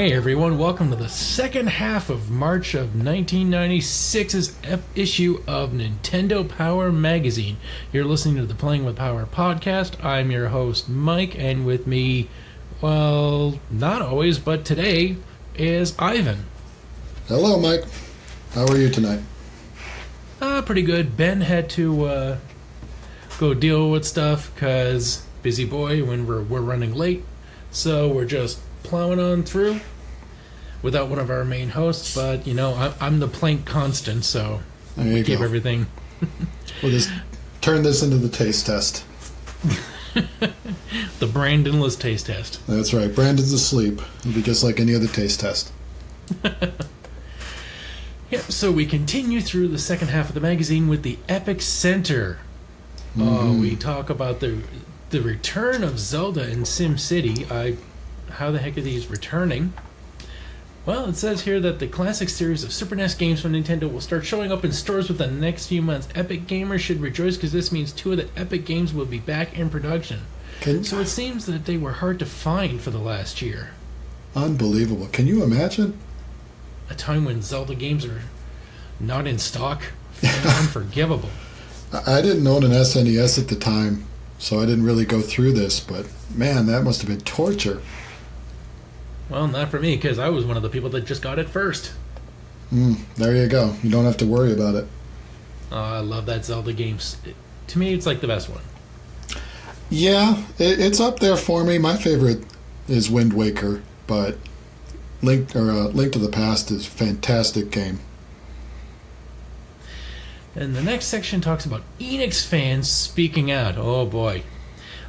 Hey everyone, welcome to the second half of March of 1996's issue of Nintendo Power Magazine. You're listening to the Playing with Power podcast. I'm your host, Mike, and with me, well, not always, but today, is Ivan. Hello, Mike. How are you tonight? Pretty good. Ben had to go deal with stuff because busy boy when we're running late, so we're just plowing on through without one of our main hosts, but, you know, I'm the plank constant, so we keep everything. We'll just turn this into the taste test. The Brandonless taste test. That's right. Brandon's asleep. It'll be just like any other taste test. Yep, so we continue through the second half of the magazine with the Epic Center. We talk about the return of Zelda and SimCity. How the heck are these returning? Well, it says here that the classic series of Super NES games from Nintendo will start showing up in stores within the next few months. Epic gamers should rejoice because this means two of the Epic games will be back in production. So it seems that they were hard to find for the last year. Unbelievable. Can you imagine? A time when Zelda games are not in stock? Unforgivable. I didn't own an SNES at the time, so I didn't really go through this, but man, that must have been torture. Well, not for me, because I was one of the people that just got it first. There you go. You don't have to worry about it. I love that Zelda game. To me, it's like the best one. Yeah, it's up there for me. My favorite is Wind Waker, but Link to the Past is a fantastic game. And the next section talks about Enix fans speaking out. Oh boy.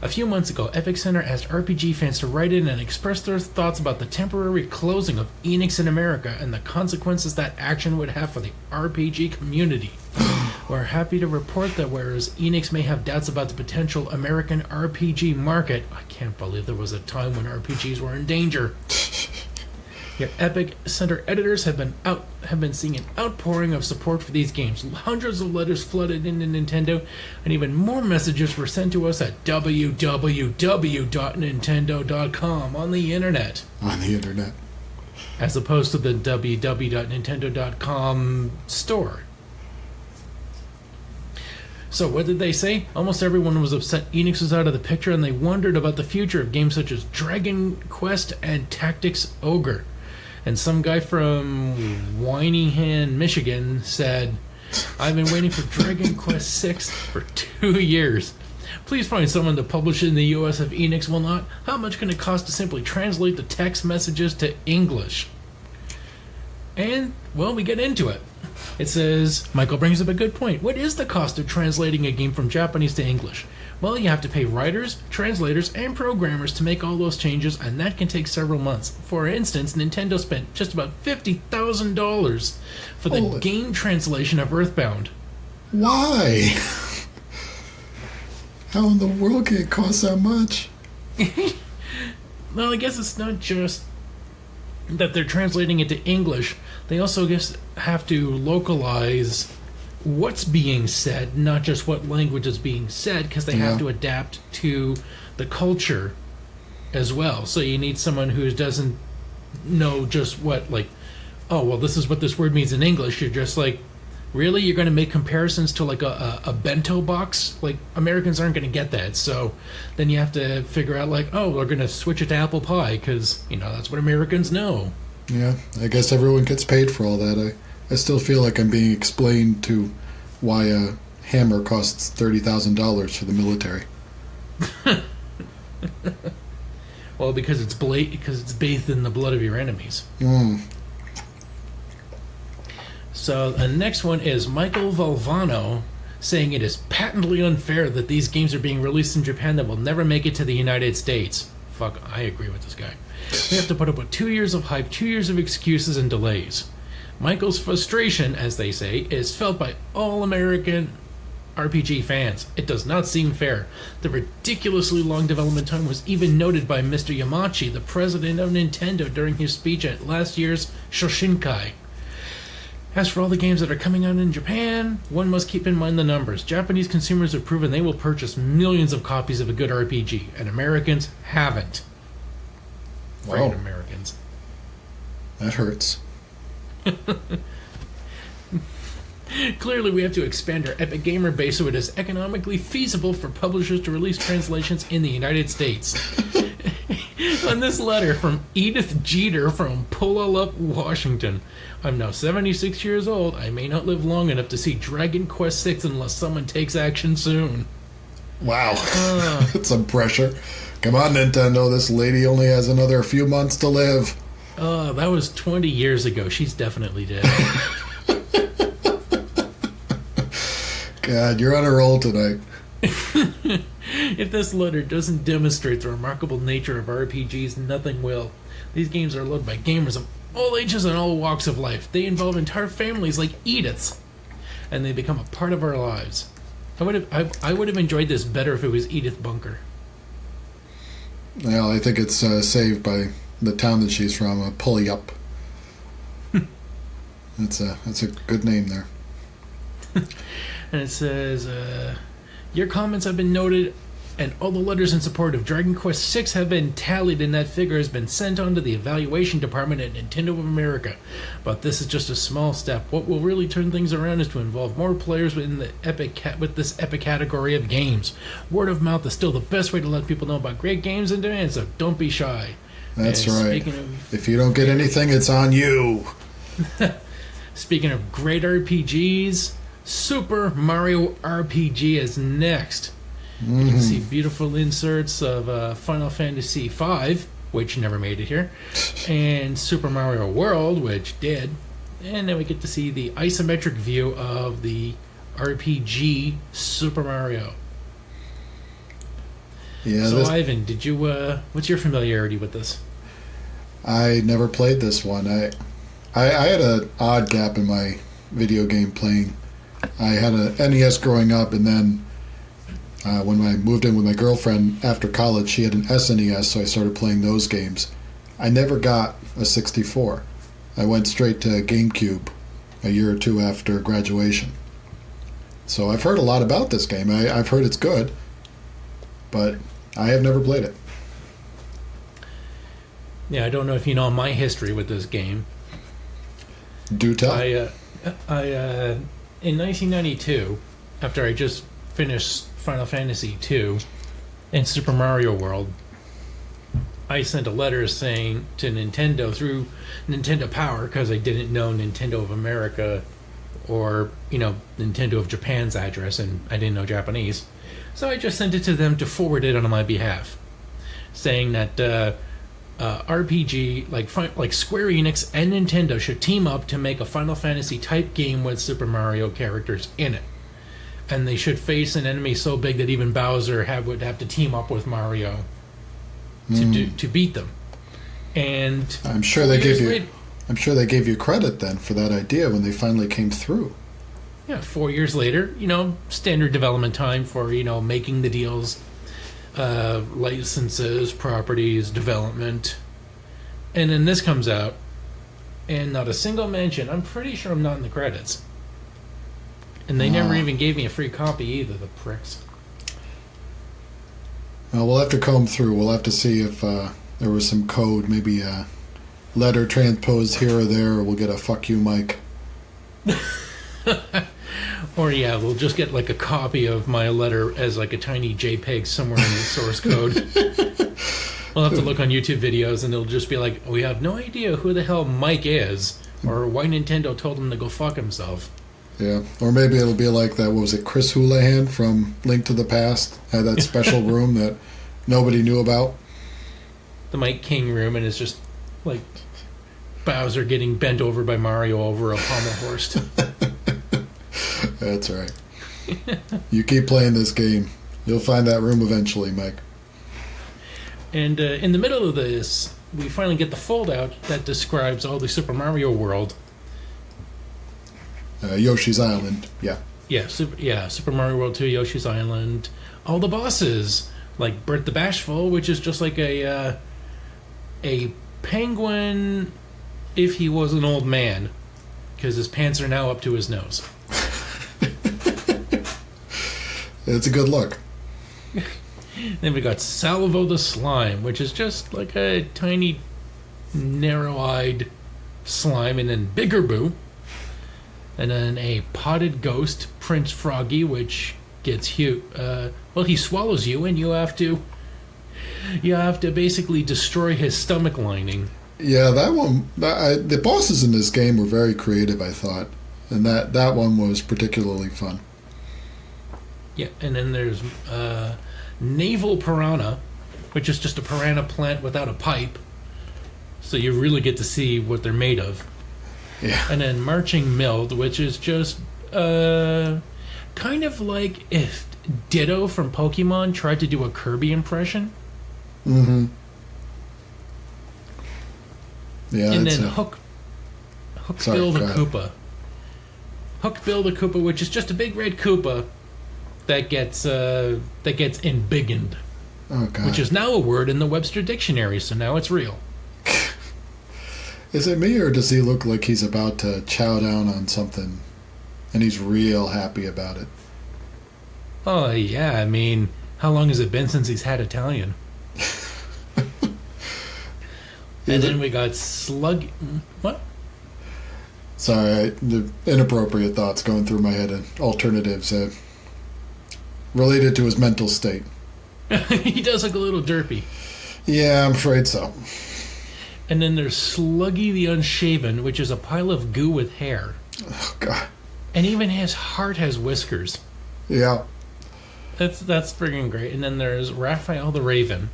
A few months ago, Epic Center asked RPG fans to write in and express their thoughts about the temporary closing of Enix in America and the consequences that action would have for the RPG community. We're happy to report that whereas Enix may have doubts about the potential American RPG market, I can't believe there was a time when RPGs were in danger. Yet Epic Center editors have been seeing an outpouring of support for these games. Hundreds of letters flooded into Nintendo, and even more messages were sent to us at www.nintendo.com on the internet. On the internet. As opposed to the www.nintendo.com store. So what did they say? Almost everyone was upset Enix was out of the picture, and they wondered about the future of games such as Dragon Quest and Tactics Ogre. And some guy from Whinyhan, Michigan said, I've been waiting for Dragon Quest VI for 2 years. Please find someone to publish it in the US if Enix will not. How much can it cost to simply translate the text messages to English? And, well, we get into it. It says, Michael brings up a good point. What is the cost of translating a game from Japanese to English? Well, you have to pay writers, translators, and programmers to make all those changes, and that can take several months. For instance, Nintendo spent just about $50,000 for the game translation of Earthbound. Why? How in the world can it cost that much? Well, I guess it's not just that they're translating it to English. They also have to localize what's being said, not just what language is being said, because they have to adapt to the culture as well. So you need someone who doesn't know just what, like, oh, well, this is what this word means in English. You're just like, really? You're going to make comparisons to, like, a bento box? Like, Americans aren't going to get that. So then you have to figure out, like, oh, we're going to switch it to apple pie, because, you know, that's what Americans know. Yeah, I guess everyone gets paid for all that. I still feel like I'm being explained to why a hammer costs $30,000 for the military. Well, because it's bathed in the blood of your enemies. So the next one is Michael Valvano saying it is patently unfair that these games are being released in Japan that will never make it to the United States. Fuck, I agree with this guy. We have to put up with 2 years of hype, 2 years of excuses and delays. Michael's frustration, as they say, is felt by all American RPG fans. It does not seem fair. The ridiculously long development time was even noted by Mr. Yamachi, the president of Nintendo, during his speech at last year's Shoshinkai. As for all the games that are coming out in Japan, one must keep in mind the numbers. Japanese consumers have proven they will purchase millions of copies of a good RPG, and Americans haven't. Wow. Americans. That hurts. Clearly, we have to expand our Epic Gamer base so it is economically feasible for publishers to release translations in the United States. On this letter from Edith Jeter from Puyallup, Washington. I'm now 76 years old. I may not live long enough to see Dragon Quest VI unless someone takes action soon. Wow. That's some pressure. Come on, Nintendo. This lady only has another few months to live. That was 20 years ago. She's definitely dead. God, you're on a roll tonight. If this letter doesn't demonstrate the remarkable nature of RPGs, nothing will. These games are loved by gamers of all ages and all walks of life. They involve entire families like Edith's, and they become a part of our lives. I would have enjoyed this better if it was Edith Bunker. Well, I think it's saved by the town that she's from, Puyallup. That's a good name there. And it says, your comments have been noted, and all the letters in support of Dragon Quest VI have been tallied, and that figure has been sent on to the evaluation department at Nintendo of America. But this is just a small step. What will really turn things around is to involve more players with this epic category of games. Word of mouth is still the best way to let people know about great games in demand, so don't be shy. That's right. If you don't get anything, it's on you. Speaking of great RPGs, Super Mario RPG is next. Mm-hmm. You can see beautiful inserts of Final Fantasy V, which never made it here, and Super Mario World, which did. And then we get to see the isometric view of the RPG Super Mario. Yeah. So, Ivan, did you? What's your familiarity with this? I never played this one. I had an odd gap in my video game playing. I had a NES growing up, and then when I moved in with my girlfriend after college, she had an SNES, so I started playing those games. I never got a 64. I went straight to GameCube a year or two after graduation. So I've heard a lot about this game. I've heard it's good, but I have never played it. Yeah, I don't know if you know my history with this game. Do tell. In 1992, after I just finished Final Fantasy II and Super Mario World, I sent a letter saying to Nintendo through Nintendo Power, because I didn't know Nintendo of America or, Nintendo of Japan's address, and I didn't know Japanese. So I just sent it to them to forward it on my behalf, saying that RPG, like Square Enix and Nintendo should team up to make a Final Fantasy type game with Super Mario characters in it. And they should face an enemy so big that even Bowser would have to team up with Mario to beat them. And I'm sure they gave you credit then for that idea when they finally came through. Yeah, 4 years later, standard development time for making the deals, licenses, properties, development, and then this comes out, and not a single mention. I'm pretty sure I'm not in the credits. And they never even gave me a free copy either, the pricks. Well, we'll have to comb through. We'll have to see if there was some code, maybe a letter transposed here or there, or we'll get a "fuck you, Mike." Or yeah, we'll just get like a copy of my letter as like a tiny JPEG somewhere in the source code. We'll have to look on YouTube videos, and it'll just be like, we have no idea who the hell Mike is, or why Nintendo told him to go fuck himself. Yeah, or maybe it'll be like that, what was it, Chris Houlihan from Link to the Past had that special room that nobody knew about. The Mike King room, and it's just like Bowser getting bent over by Mario over a pommel horse. That's right. You keep playing this game. You'll find that room eventually, Mike. And in the middle of this, we finally get the fold-out that describes all the Super Mario World. Yoshi's Island, yeah. Yeah, Super Mario World 2, Yoshi's Island. All the bosses, like Bert the Bashful, which is just like a penguin if he was an old man, because his pants are now up to his nose. It's a good look. Then we got Salvo the Slime, which is just like a tiny, narrow-eyed slime, and then Bigger Boo. And then a potted ghost, Prince Froggy, which gets you. He swallows you, and you have to basically destroy his stomach lining. Yeah, that one. The bosses in this game were very creative, I thought, and that one was particularly fun. Yeah, and then there's Naval Piranha, which is just a piranha plant without a pipe, so you really get to see what they're made of. Yeah. And then Marching Mild, which is just kind of like if Ditto from Pokemon tried to do a Kirby impression. Mm-hmm. Yeah. And then Hookbill the Koopa. Hookbill the Koopa, which is just a big red Koopa that gets embiggened. Oh, God. Which is now a word in the Webster Dictionary, so now it's real. Is it me, or does he look like he's about to chow down on something and he's real happy about it? Oh, yeah, I mean, how long has it been since he's had Italian? And then we got Slug... What? Sorry, the inappropriate thoughts going through my head and alternatives related to his mental state. He does look a little derpy. Yeah, I'm afraid so. And then there's Sluggy the Unshaven, which is a pile of goo with hair. Oh, God. And even his heart has whiskers. Yeah. That's friggin' great. And then there's Raphael the Raven.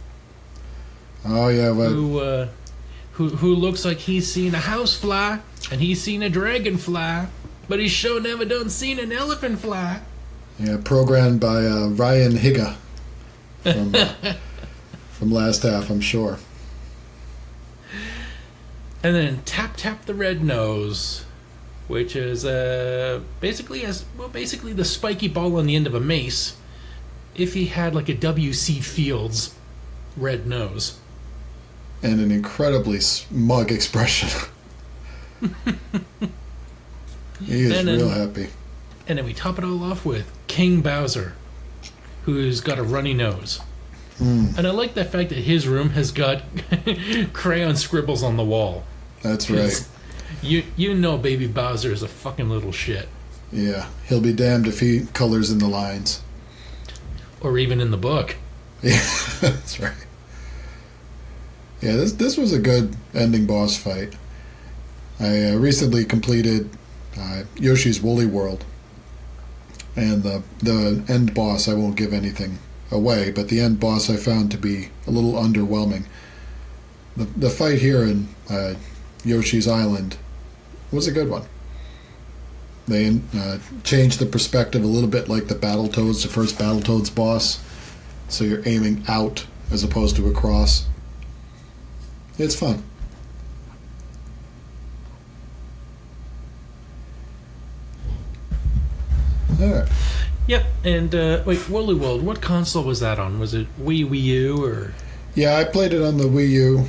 Oh, yeah. Well, who looks like he's seen a housefly, and he's seen a dragonfly, but he's sure never done seen an elephant fly. Yeah, programmed by Ryan Higa from last half, I'm sure. And then Tap Tap the Red Nose, which is basically the spiky ball on the end of a mace, if he had like a W.C. Fields red nose. And an incredibly smug expression. He is real happy. And then we top it all off with King Bowser, who's got a runny nose. And I like the fact that his room has got crayon scribbles on the wall. That's right. You know Baby Bowser is a fucking little shit. Yeah, he'll be damned if he colors in the lines. Or even in the book. Yeah, that's right. Yeah, this was a good ending boss fight. I recently completed Yoshi's Woolly World. And the end boss, I won't give anything away, but the end boss I found to be a little underwhelming. The fight here in Yoshi's Island was a good one. They changed the perspective a little bit like the Battletoads, the first Battletoads boss. So you're aiming out as opposed to across. It's fun. Alright. Yep, and wait, Woolly World, what console was that on? Was it Wii U, or...? Yeah, I played it on the Wii U.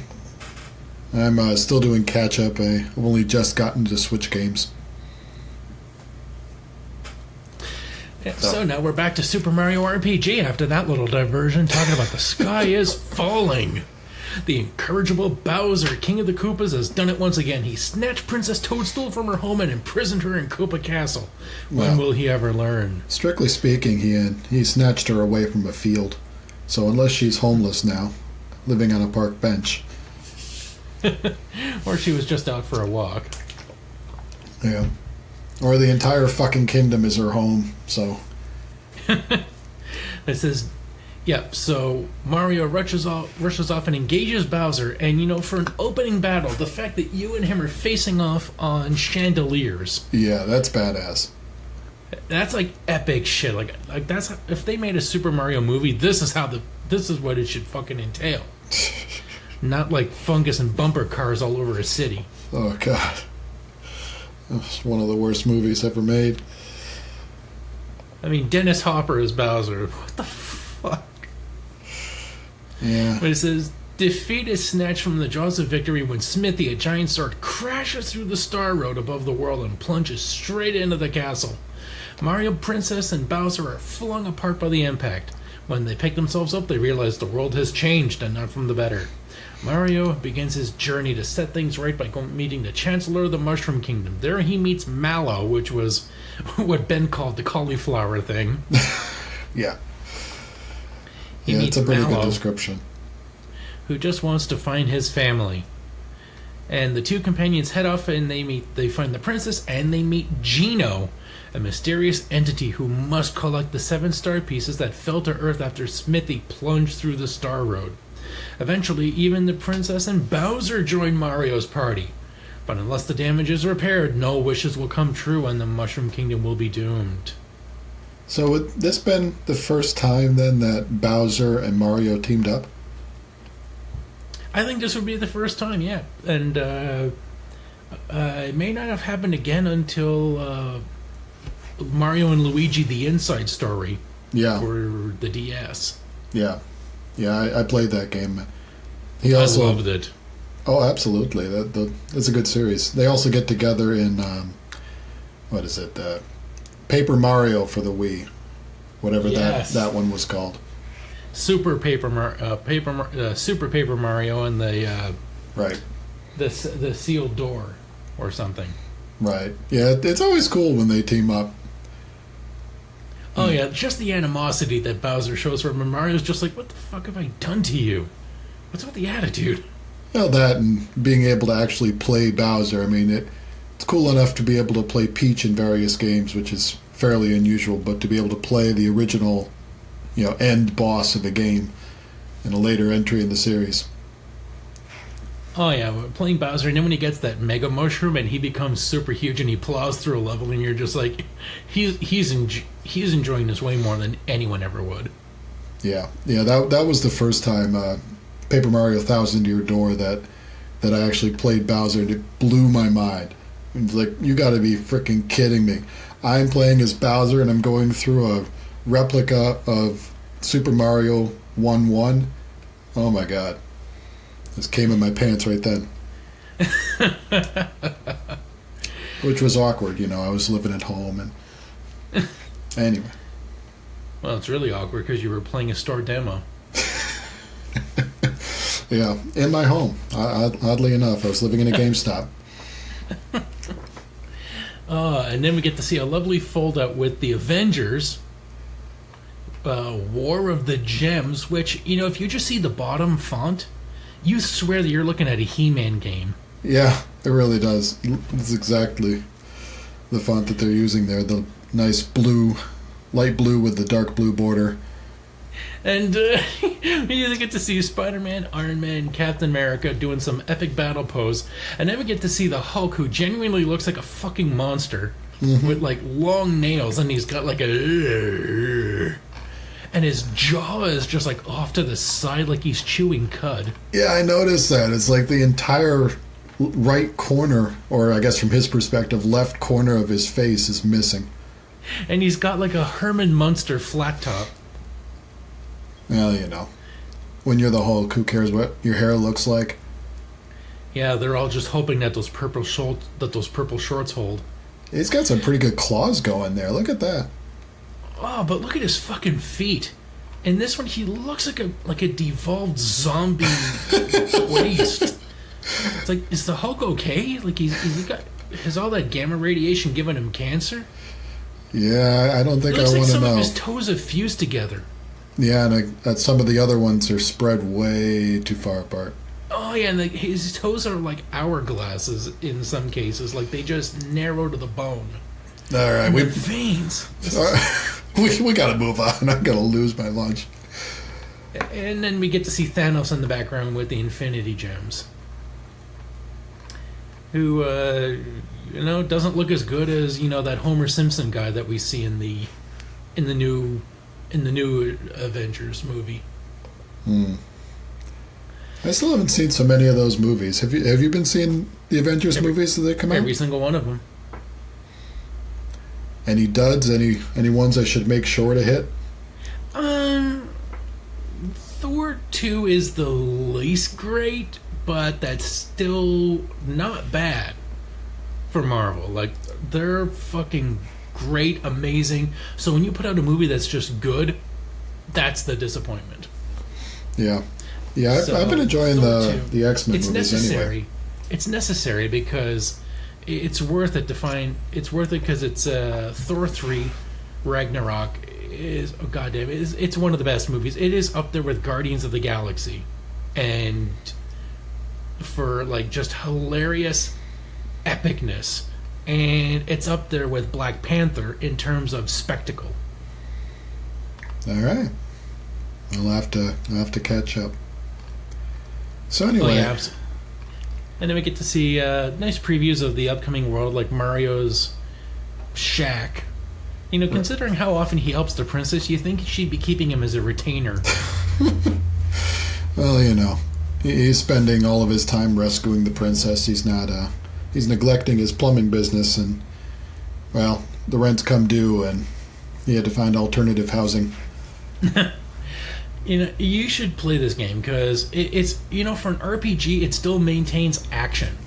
I'm still doing catch-up. I've only just gotten to Switch games. Yeah, so now we're back to Super Mario RPG after that little diversion, talking about the sky is falling. The incorrigible Bowser, King of the Koopas, has done it once again. He snatched Princess Toadstool from her home and imprisoned her in Koopa Castle. When will he ever learn? Strictly speaking, he snatched her away from a field. So unless she's homeless now, living on a park bench. Or she was just out for a walk. Yeah. Or the entire fucking kingdom is her home, so... It says... Yep, so Mario rushes off and engages Bowser, and for an opening battle, the fact that you and him are facing off on chandeliers. Yeah, that's badass. That's like epic shit. Like that's if they made a Super Mario movie, this is what it should fucking entail. Not like fungus and bumper cars all over a city. Oh God. It's one of the worst movies ever made. I mean, Dennis Hopper is Bowser. What the fuck? Yeah. But it says, defeat is snatched from the jaws of victory when Smithy, a giant sword, crashes through the Star Road above the world and plunges straight into the castle. Mario, Princess, and Bowser are flung apart by the impact. When they pick themselves up, they realize the world has changed, and not from the better. Mario begins his journey to set things right by meeting the Chancellor of the Mushroom Kingdom. There he meets Mallow, which was what Ben called the cauliflower thing. Yeah. He It's a pretty Mallow, good description. who just wants to find his family. And the two companions head off and they find the princess and they meet Gino, a mysterious entity who must collect the 7 star pieces that fell to Earth after Smithy plunged through the Star Road. Eventually, even the princess and Bowser join Mario's party. But unless the damage is repaired, no wishes will come true and the Mushroom Kingdom will be doomed. So would this been the first time then that Bowser and Mario teamed up? I think this would be the first time, yeah. And it may not have happened again until Mario and Luigi: The Inside Story for the DS. Yeah. Yeah, I played that game. I loved it. Oh, absolutely. That's a good series. They also get together in, what is it? Paper Mario for the Wii. Whatever that one was called. Super Paper Mario and the right. The sealed door or something. Right. Yeah, it's always cool when they team up. Oh yeah, just the animosity that Bowser shows for him, and Mario's just like, "What the fuck have I done to you? What's with the attitude?" Well, that and being able to actually play Bowser. I mean, it's cool enough to be able to play Peach in various games, which is fairly unusual, but to be able to play the original, end boss of a game in a later entry in the series. Oh yeah, playing Bowser, and then when he gets that Mega Mushroom and he becomes super huge and he plows through a level, and you're just like, he's enjoying this way more than anyone ever would. Yeah. That was the first time Paper Mario Thousand Year Door that I actually played Bowser, and it blew my mind. It's like, you got to be freaking kidding me! I'm playing as Bowser and I'm going through a replica of Super Mario 1-1. Oh my god. This came in my pants right then. Which was awkward, I was living at home and... Anyway. Well, it's really awkward because you were playing a store demo. Yeah, in my home. Oddly enough, I was living in a GameStop. And then we get to see a lovely fold-out with the Avengers... War of the Gems, which, if you just see the bottom font... You swear that you're looking at a He-Man game. Yeah, it really does. It's exactly the font that they're using there. The nice blue, light blue with the dark blue border. And you get to see Spider-Man, Iron Man, Captain America doing some epic battle pose. And then we get to see the Hulk, who genuinely looks like a fucking monster. Mm-hmm. With, long nails. And he's got, a... And his jaw is just, off to the side like he's chewing cud. Yeah, I noticed that. It's like the entire right corner, or I guess from his perspective, left corner of his face is missing. And he's got, a Herman Munster flat top. Well, when you're the Hulk, who cares what your hair looks like? Yeah, they're all just hoping that those purple shorts hold. He's got some pretty good claws going there. Look at that. Oh, but look at his fucking feet. In this one, he looks like a devolved zombie waste. It's like, is the Hulk okay? Has all that gamma radiation given him cancer? Yeah, I don't think I want to know. It looks like some of his toes have fused together. Yeah, and some of the other ones are spread way too far apart. Oh yeah, and his toes are like hourglasses in some cases. They just narrow to the bone. All right, the veins. We gotta move on. I'm gonna lose my lunch. And then we get to see Thanos in the background with the Infinity Gems, who doesn't look as good as that Homer Simpson guy that we see in the new Avengers movie. I still haven't seen so many of those movies. Have you been seeing the Avengers movies that they come out? Every single one of them. Any duds? Any ones I should make sure to hit? Thor 2 is the least great, but that's still not bad for Marvel. They're fucking great, amazing. So when you put out a movie that's just good, that's the disappointment. Yeah. Yeah, I've been enjoying the X-Men it's movies necessary. anyway. It's necessary because it's worth it to find. It's worth it because it's Thor 3 Ragnarok is goddamn. It's one of the best movies. It is up there with Guardians of the Galaxy, and for like just hilarious epicness, and it's up there with Black Panther in terms of spectacle. All right, I'll have to catch up. So anyway, and then we get to see nice previews of the upcoming world, like Mario's shack. You know, considering how often he helps the princess, you think she'd be keeping him as a retainer. Well, you know, he's spending all of his time rescuing the princess. He's not. He's neglecting his plumbing business, and well, the rent's come due, and he had to find alternative housing. You know, you should play this game because it's, you know, for an RPG, it still maintains action.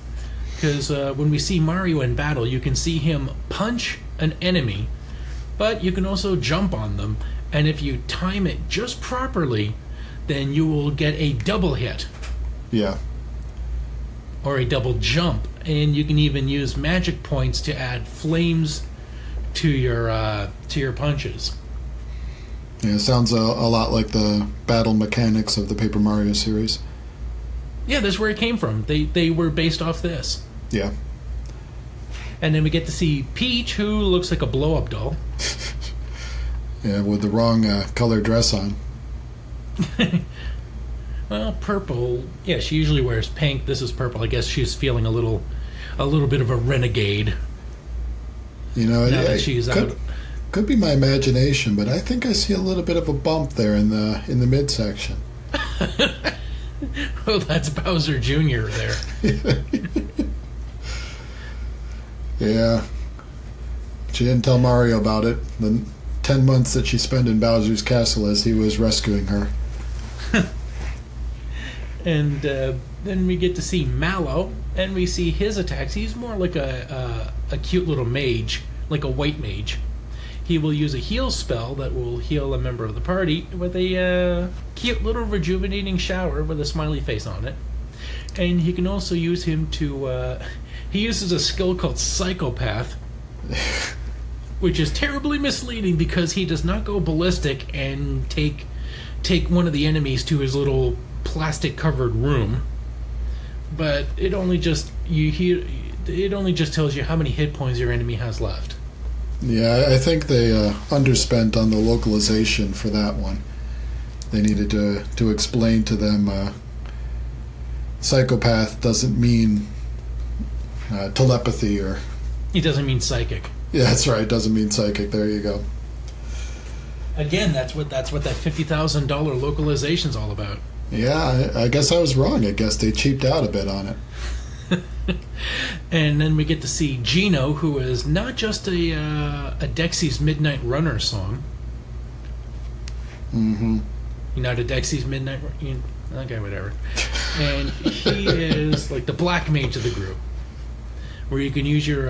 Because when we see Mario in battle, you can see him punch an enemy, but you can also jump on them. And if you time it just properly, then you will get a double hit. Yeah. Or a double jump. And you can even use magic points to add flames to your punches. Yeah, it sounds a lot like the battle mechanics of the Paper Mario series. Yeah, that's where it came from. They were based off this. Yeah. And then we get to see Peach, who looks like a blow-up doll. Yeah, with the wrong color dress on. Well, purple. Yeah, she usually wears pink. This is purple. I guess she's feeling a little bit of a renegade. You know, now that she's out. Could be my imagination, but I think I see a little bit of a bump there in the midsection. Well, that's Bowser Jr. there. Yeah. She didn't tell Mario about it. The 10 months that she spent in Bowser's castle as he was rescuing her. And then we get to see Mallow, and we see his attacks. He's more like a cute little mage, like a white mage. He will use a heal spell that will heal a member of the party with a cute little rejuvenating shower with a smiley face on it. And he can also use him to... he uses a skill called Psychopath, which is terribly misleading because he does not go ballistic and take one of the enemies to his little plastic-covered room. But it only just tells you how many hit points your enemy has left. Yeah, I think they underspent on the localization for that one. They needed to explain to them psychopath doesn't mean telepathy or... He doesn't mean psychic. Yeah, that's right. Doesn't mean psychic. There you go. Again, that's what that $50,000 localization's all about. Yeah, I guess I was wrong. I guess they cheaped out a bit on it. And then we get to see Gino, who is not just a Dexy's Midnight Runner song. Mm-hmm. You know, the Dexy's Midnight Runner? Okay, whatever. And he is like the black mage of the group, where you can use your...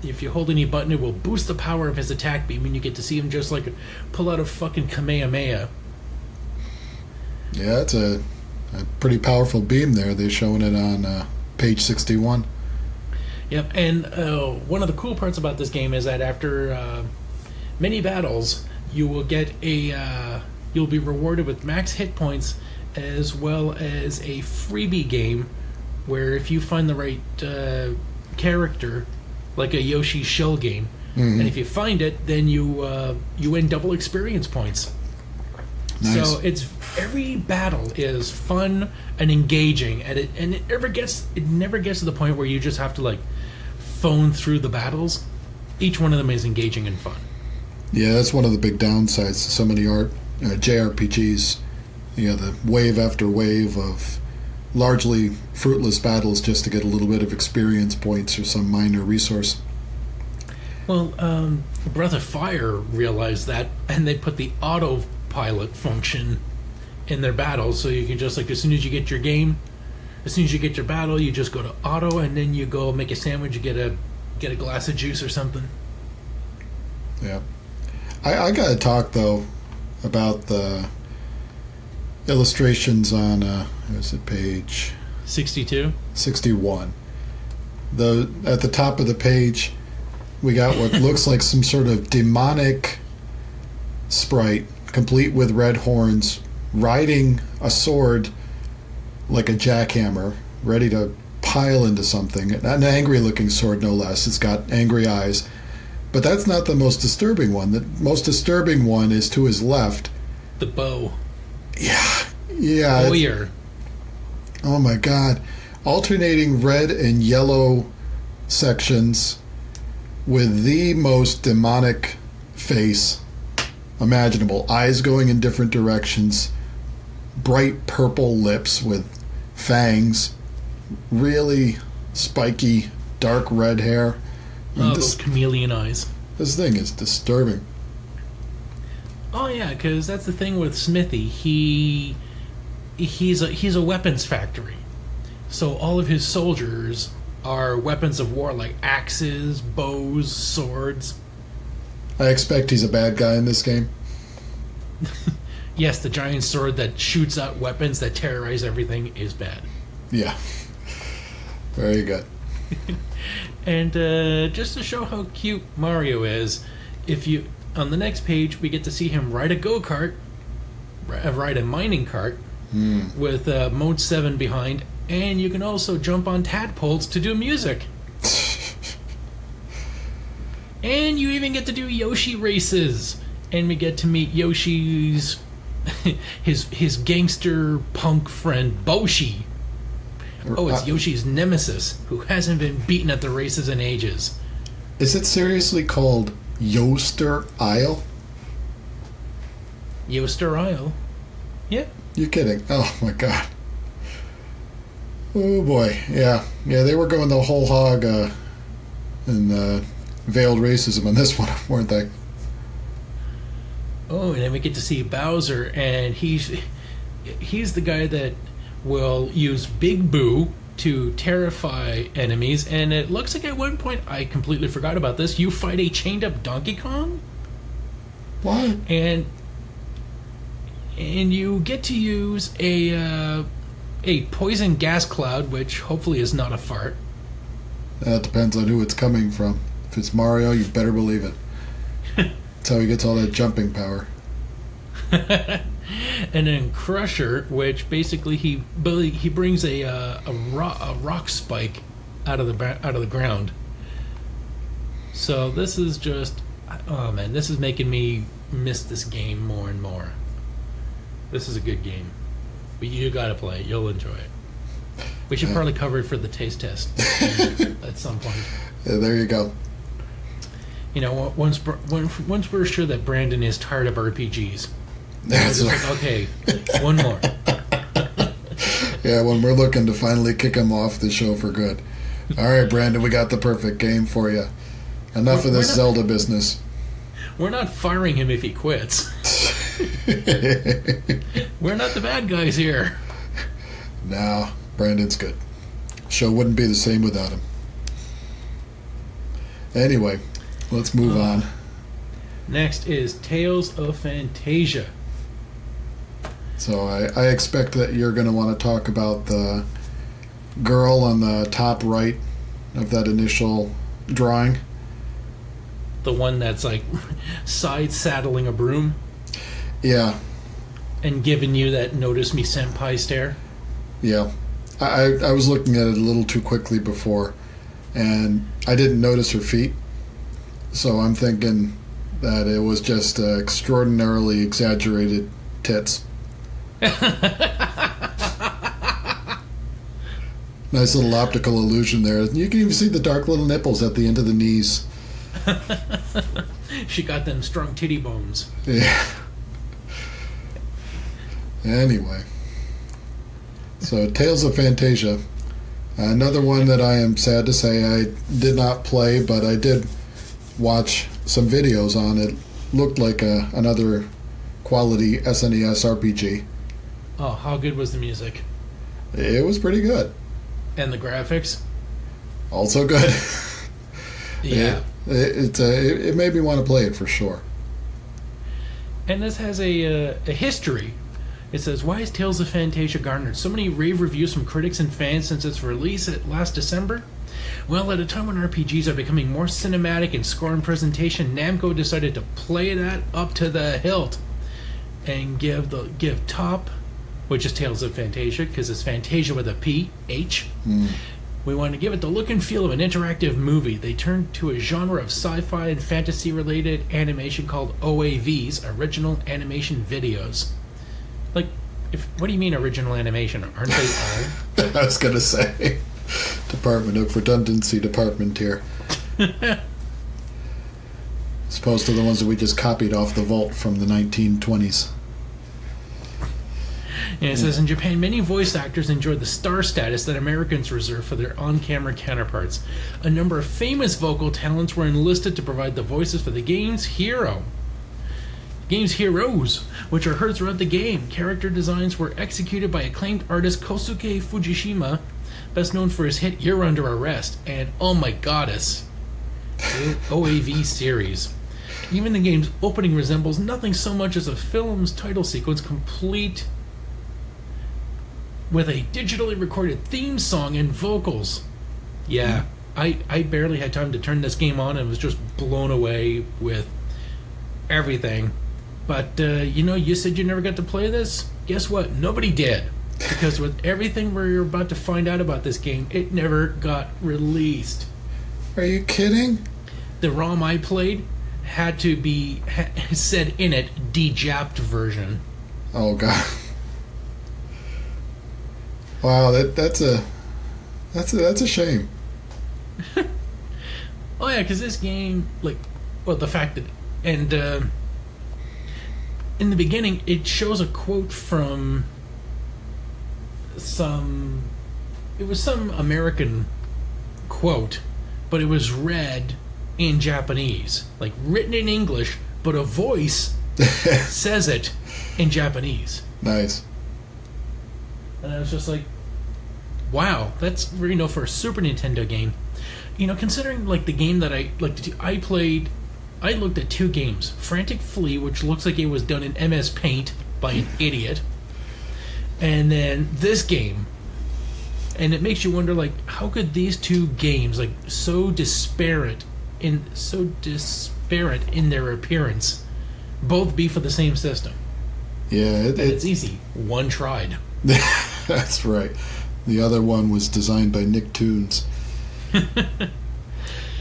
if you hold any button, it will boost the power of his attack beam, and you get to see him just like pull out a fucking Kamehameha. Yeah, it's a pretty powerful beam there. They're showing it on page 61. Yep, and one of the cool parts about this game is that after many battles, you will get you'll be rewarded with max hit points as well as a freebie game where if you find the right character, like a Yoshi shell game, and if you find it, then you win double experience points. Nice. So every battle is fun and engaging, and it never gets to the point where you just have to like phone through the battles. Each one of them is engaging and fun. Yeah, that's one of the big downsides to so many JRPGs. You know, the wave after wave of largely fruitless battles just to get a little bit of experience points or some minor resource. Well, Breath of Fire realized that, and they put the autopilot function in their battles, so you can just like as soon as you get your battle, you just go to auto, and then you go make a sandwich, you get a glass of juice or something. Yeah, I gotta talk though about illustrations on, is it page 62? 61. At the top of the page, we got what looks like some sort of demonic sprite, complete with red horns, riding a sword like a jackhammer, ready to pile into something. An angry-looking sword, no less. It's got angry eyes. But that's not the most disturbing one. The most disturbing one is to his left. The bow. Yeah. Warrior. Oh my God. Alternating red and yellow sections with the most demonic face imaginable. Eyes going in different directions. Bright purple lips with fangs. Really spiky, dark red hair. Those chameleon eyes. This thing is disturbing. Oh yeah, because that's the thing with Smithy. He's a weapons factory. So all of his soldiers are weapons of war, like axes, bows, swords. I expect he's a bad guy in this game. Yes, the giant sword that shoots out weapons that terrorize everything is bad. Yeah. Very good. And just to show how cute Mario is, on the next page we get to see him ride a go-kart, ride a mining cart with Mode 7 behind, and you can also jump on tadpoles to do music. And you even get to do Yoshi races, and we get to meet Yoshi's his gangster punk friend Boshi. Oh, it's Yoshi's nemesis, who hasn't been beaten at the races in ages. Is it seriously called Yoster Isle? Yoster Isle? Yeah. You're kidding. Oh, my God. Oh, boy. Yeah, they were going the whole hog in veiled racism on this one, weren't they? Oh, and then we get to see Bowser, and he's the guy that will use Big Boo to terrify enemies, and it looks like at one point, I completely forgot about this, you fight a chained-up Donkey Kong? What? And you get to use a poison gas cloud, which hopefully is not a fart. That depends on who it's coming from. If it's Mario, you better believe it. That's how he gets all that jumping power. And then Crusher, which basically he brings a rock spike out of the ground. So this is just, oh man, this is making me miss this game more and more. This is a good game, but you gotta play it. You'll enjoy it. We should probably cover it for the taste test at some point. Yeah, there you go. You know, once we're sure that Brandon is tired of RPGs. That's right. Like, okay, one more. Yeah, when we're looking to finally kick him off the show for good. All right, Brandon, we got the perfect game for you. Enough of this Zelda business. We're not firing him if he quits. We're not the bad guys here. No, Brandon's good. Show wouldn't be the same without him. Anyway, let's move on. Next is Tales of Phantasia. So I expect that you're going to want to talk about the girl on the top right of that initial drawing. The one that's like side saddling a broom. Yeah. And giving you that notice me senpai stare. Yeah. I was looking at it a little too quickly before, and I didn't notice her feet. So I'm thinking that it was just extraordinarily exaggerated tits. Nice little optical illusion there. You can even see the dark little nipples at the end of the knees. She got them strong titty bones. Yeah. Anyway. So, Tales of Phantasia. Another one that I am sad to say I did not play, but I did watch some videos on it. Looked like another quality SNES RPG. Oh, how good was the music? It was pretty good. And the graphics? Also good. Yeah. It made me want to play it for sure. And this has a history, It says, why has Tales of Phantasia garnered so many rave reviews from critics and fans since its release last December? Well, at a time when RPGs are becoming more cinematic in score and presentation, Namco decided to play that up to the hilt and give top, which is Tales of Phantasia, because it's Phantasia with a P, H. We wanted to give it the look and feel of an interactive movie. They turned to a genre of sci-fi and fantasy-related animation called OAVs, Original Animation Videos. Like, what do you mean original animation? Aren't they all? I was going to say, Department of Redundancy department here. As opposed to the ones that we just copied off the vault from the 1920s. And it says, in Japan, many voice actors enjoy the star status that Americans reserve for their on-camera counterparts. A number of famous vocal talents were enlisted to provide the voices for the game's heroes, which are heard throughout the game. Character designs were executed by acclaimed artist Kosuke Fujishima, best known for his hit You're Under Arrest and Oh My Goddess OAV series. Even the game's opening resembles nothing so much as a film's title sequence, complete with a digitally recorded theme song and vocals. Yeah, I barely had time to turn this game on and was just blown away with everything. But, you said you never got to play this? Guess what? Nobody did. Because with everything we're about to find out about this game, it never got released. Are you kidding? The ROM I played had to be said in it de-japped version. Oh god. Wow, that's a shame. Oh yeah, because this game, the fact that, and in the beginning it shows a quote from some American quote, but it was read in Japanese, like written in English, but a voice says it in Japanese. Nice. And I was just like, wow, that's, for a Super Nintendo game. Considering, the game that I played, I looked at two games. Frantic Flea, which looks like it was done in MS Paint by an idiot. And then this game. And it makes you wonder, how could these two games, so disparate in their appearance, both be for the same system? Yeah, it's easy. One tried. That's right. The other one was designed by Nicktoons.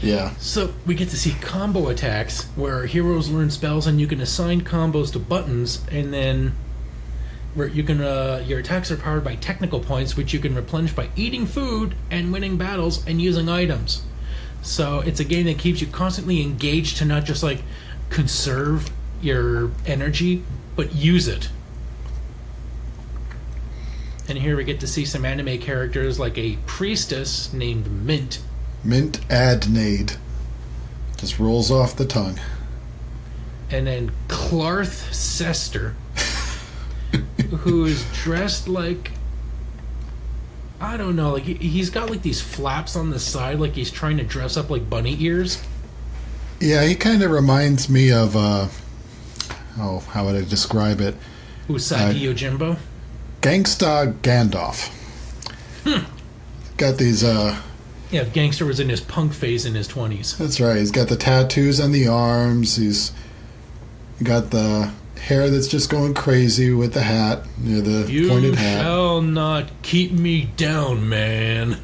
Yeah. So we get to see combo attacks where heroes learn spells and you can assign combos to buttons, and then where you can your attacks are powered by technical points, which you can replenish by eating food and winning battles and using items. So it's a game that keeps you constantly engaged to not just conserve your energy, but use it. And here we get to see some anime characters like a priestess named Mint. Mint Adnade. Just rolls off the tongue. And then Clarth Sester, who is dressed like, I don't know, he's got these flaps on the side, like he's trying to dress up like bunny ears. Yeah, he kind of reminds me of, how would I describe it? Usagi Yojimbo? Gangsta Gandalf. Got these, Yeah, Gangster was in his punk phase in his 20s. That's right. He's got the tattoos on the arms. He's got the hair that's just going crazy with the hat, the pointed hat. You shall not keep me down, man.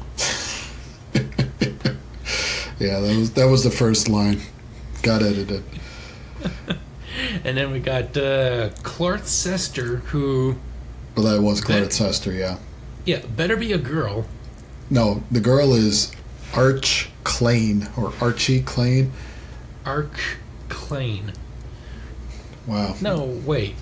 Yeah, that was the first line. Got edited. And then we got Clarth Sester, who... Well, that was Clarth Sester, yeah. Yeah, better be a girl. No, the girl is Arch Clane, or Archie Clane. Arch Clane. Wow. No, wait.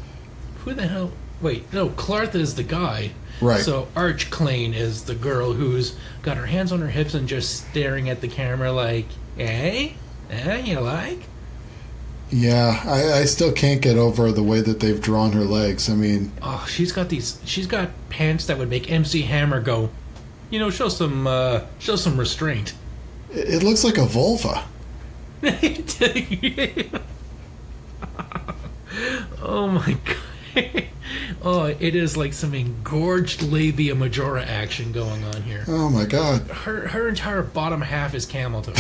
Who the hell? Wait, no, Clarth is the guy. Right. So Arch Clane is the girl who's got her hands on her hips and just staring at the camera like, you like? Yeah, I still can't get over the way that they've drawn her legs. I mean... Oh, she's got pants that would make MC Hammer go, show some restraint. It looks like a vulva. Oh my god. Oh, it is like some engorged labia majora action going on here. Oh my god. Her entire bottom half is camel toe.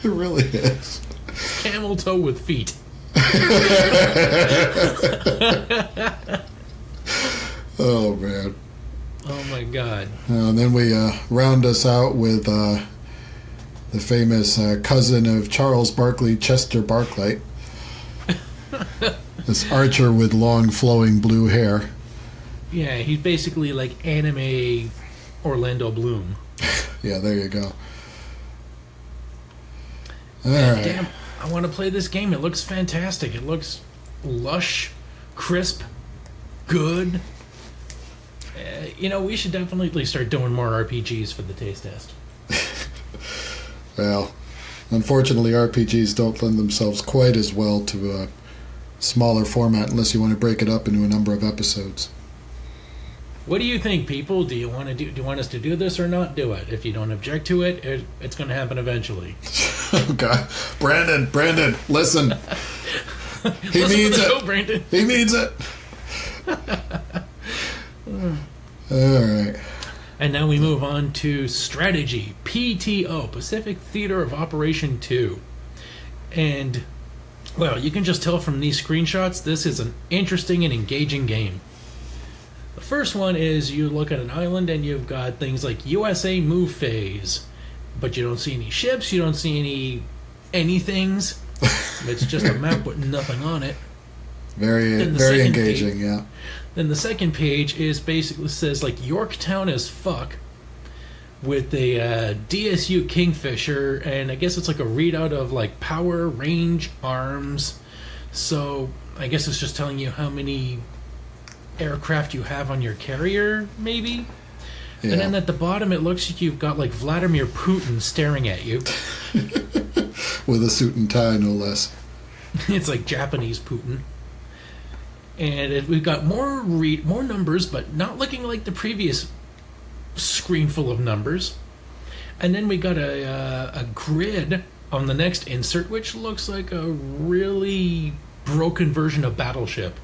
It really is. Camel toe with feet. Oh man. Oh my god. And then we round us out with the famous cousin of Charles Barkley, Chester Barkley. This archer with long flowing blue hair. Yeah, he's basically like anime Orlando Bloom. Yeah, there you go. All Man, right. damn, I want to play this game. It looks fantastic. It looks lush, crisp, good. We should definitely start doing more RPGs for the taste test. Well, unfortunately, RPGs don't lend themselves quite as well to a smaller format unless you want to break it up into a number of episodes. What do you think, people? Do you want us to do this or not do it? If you don't object to it, it's going to happen eventually. Oh God, Brandon, listen. He Listen means to the it. show, Brandon. He means it. All right. And now we move on to strategy. P.T.O. Pacific Theater of Operation 2. And, well, you can just tell from these screenshots, this is an interesting and engaging game. The first one is you look at an island and you've got things like USA Move Phase. But you don't see any ships, you don't see any things. It's just a map with nothing on it. Very engaging, yeah. Then the second page is basically says like Yorktown as fuck with a DSU Kingfisher, and I guess it's like a readout of like power, range, arms. So I guess it's just telling you how many aircraft you have on your carrier, maybe. Yeah. And then at the bottom, it looks like you've got like Vladimir Putin staring at you. With a suit and tie, no less. It's like Japanese Putin. And we've got more numbers, but not looking like the previous screen full of numbers. And then we got a grid on the next insert, which looks like a really broken version of Battleship.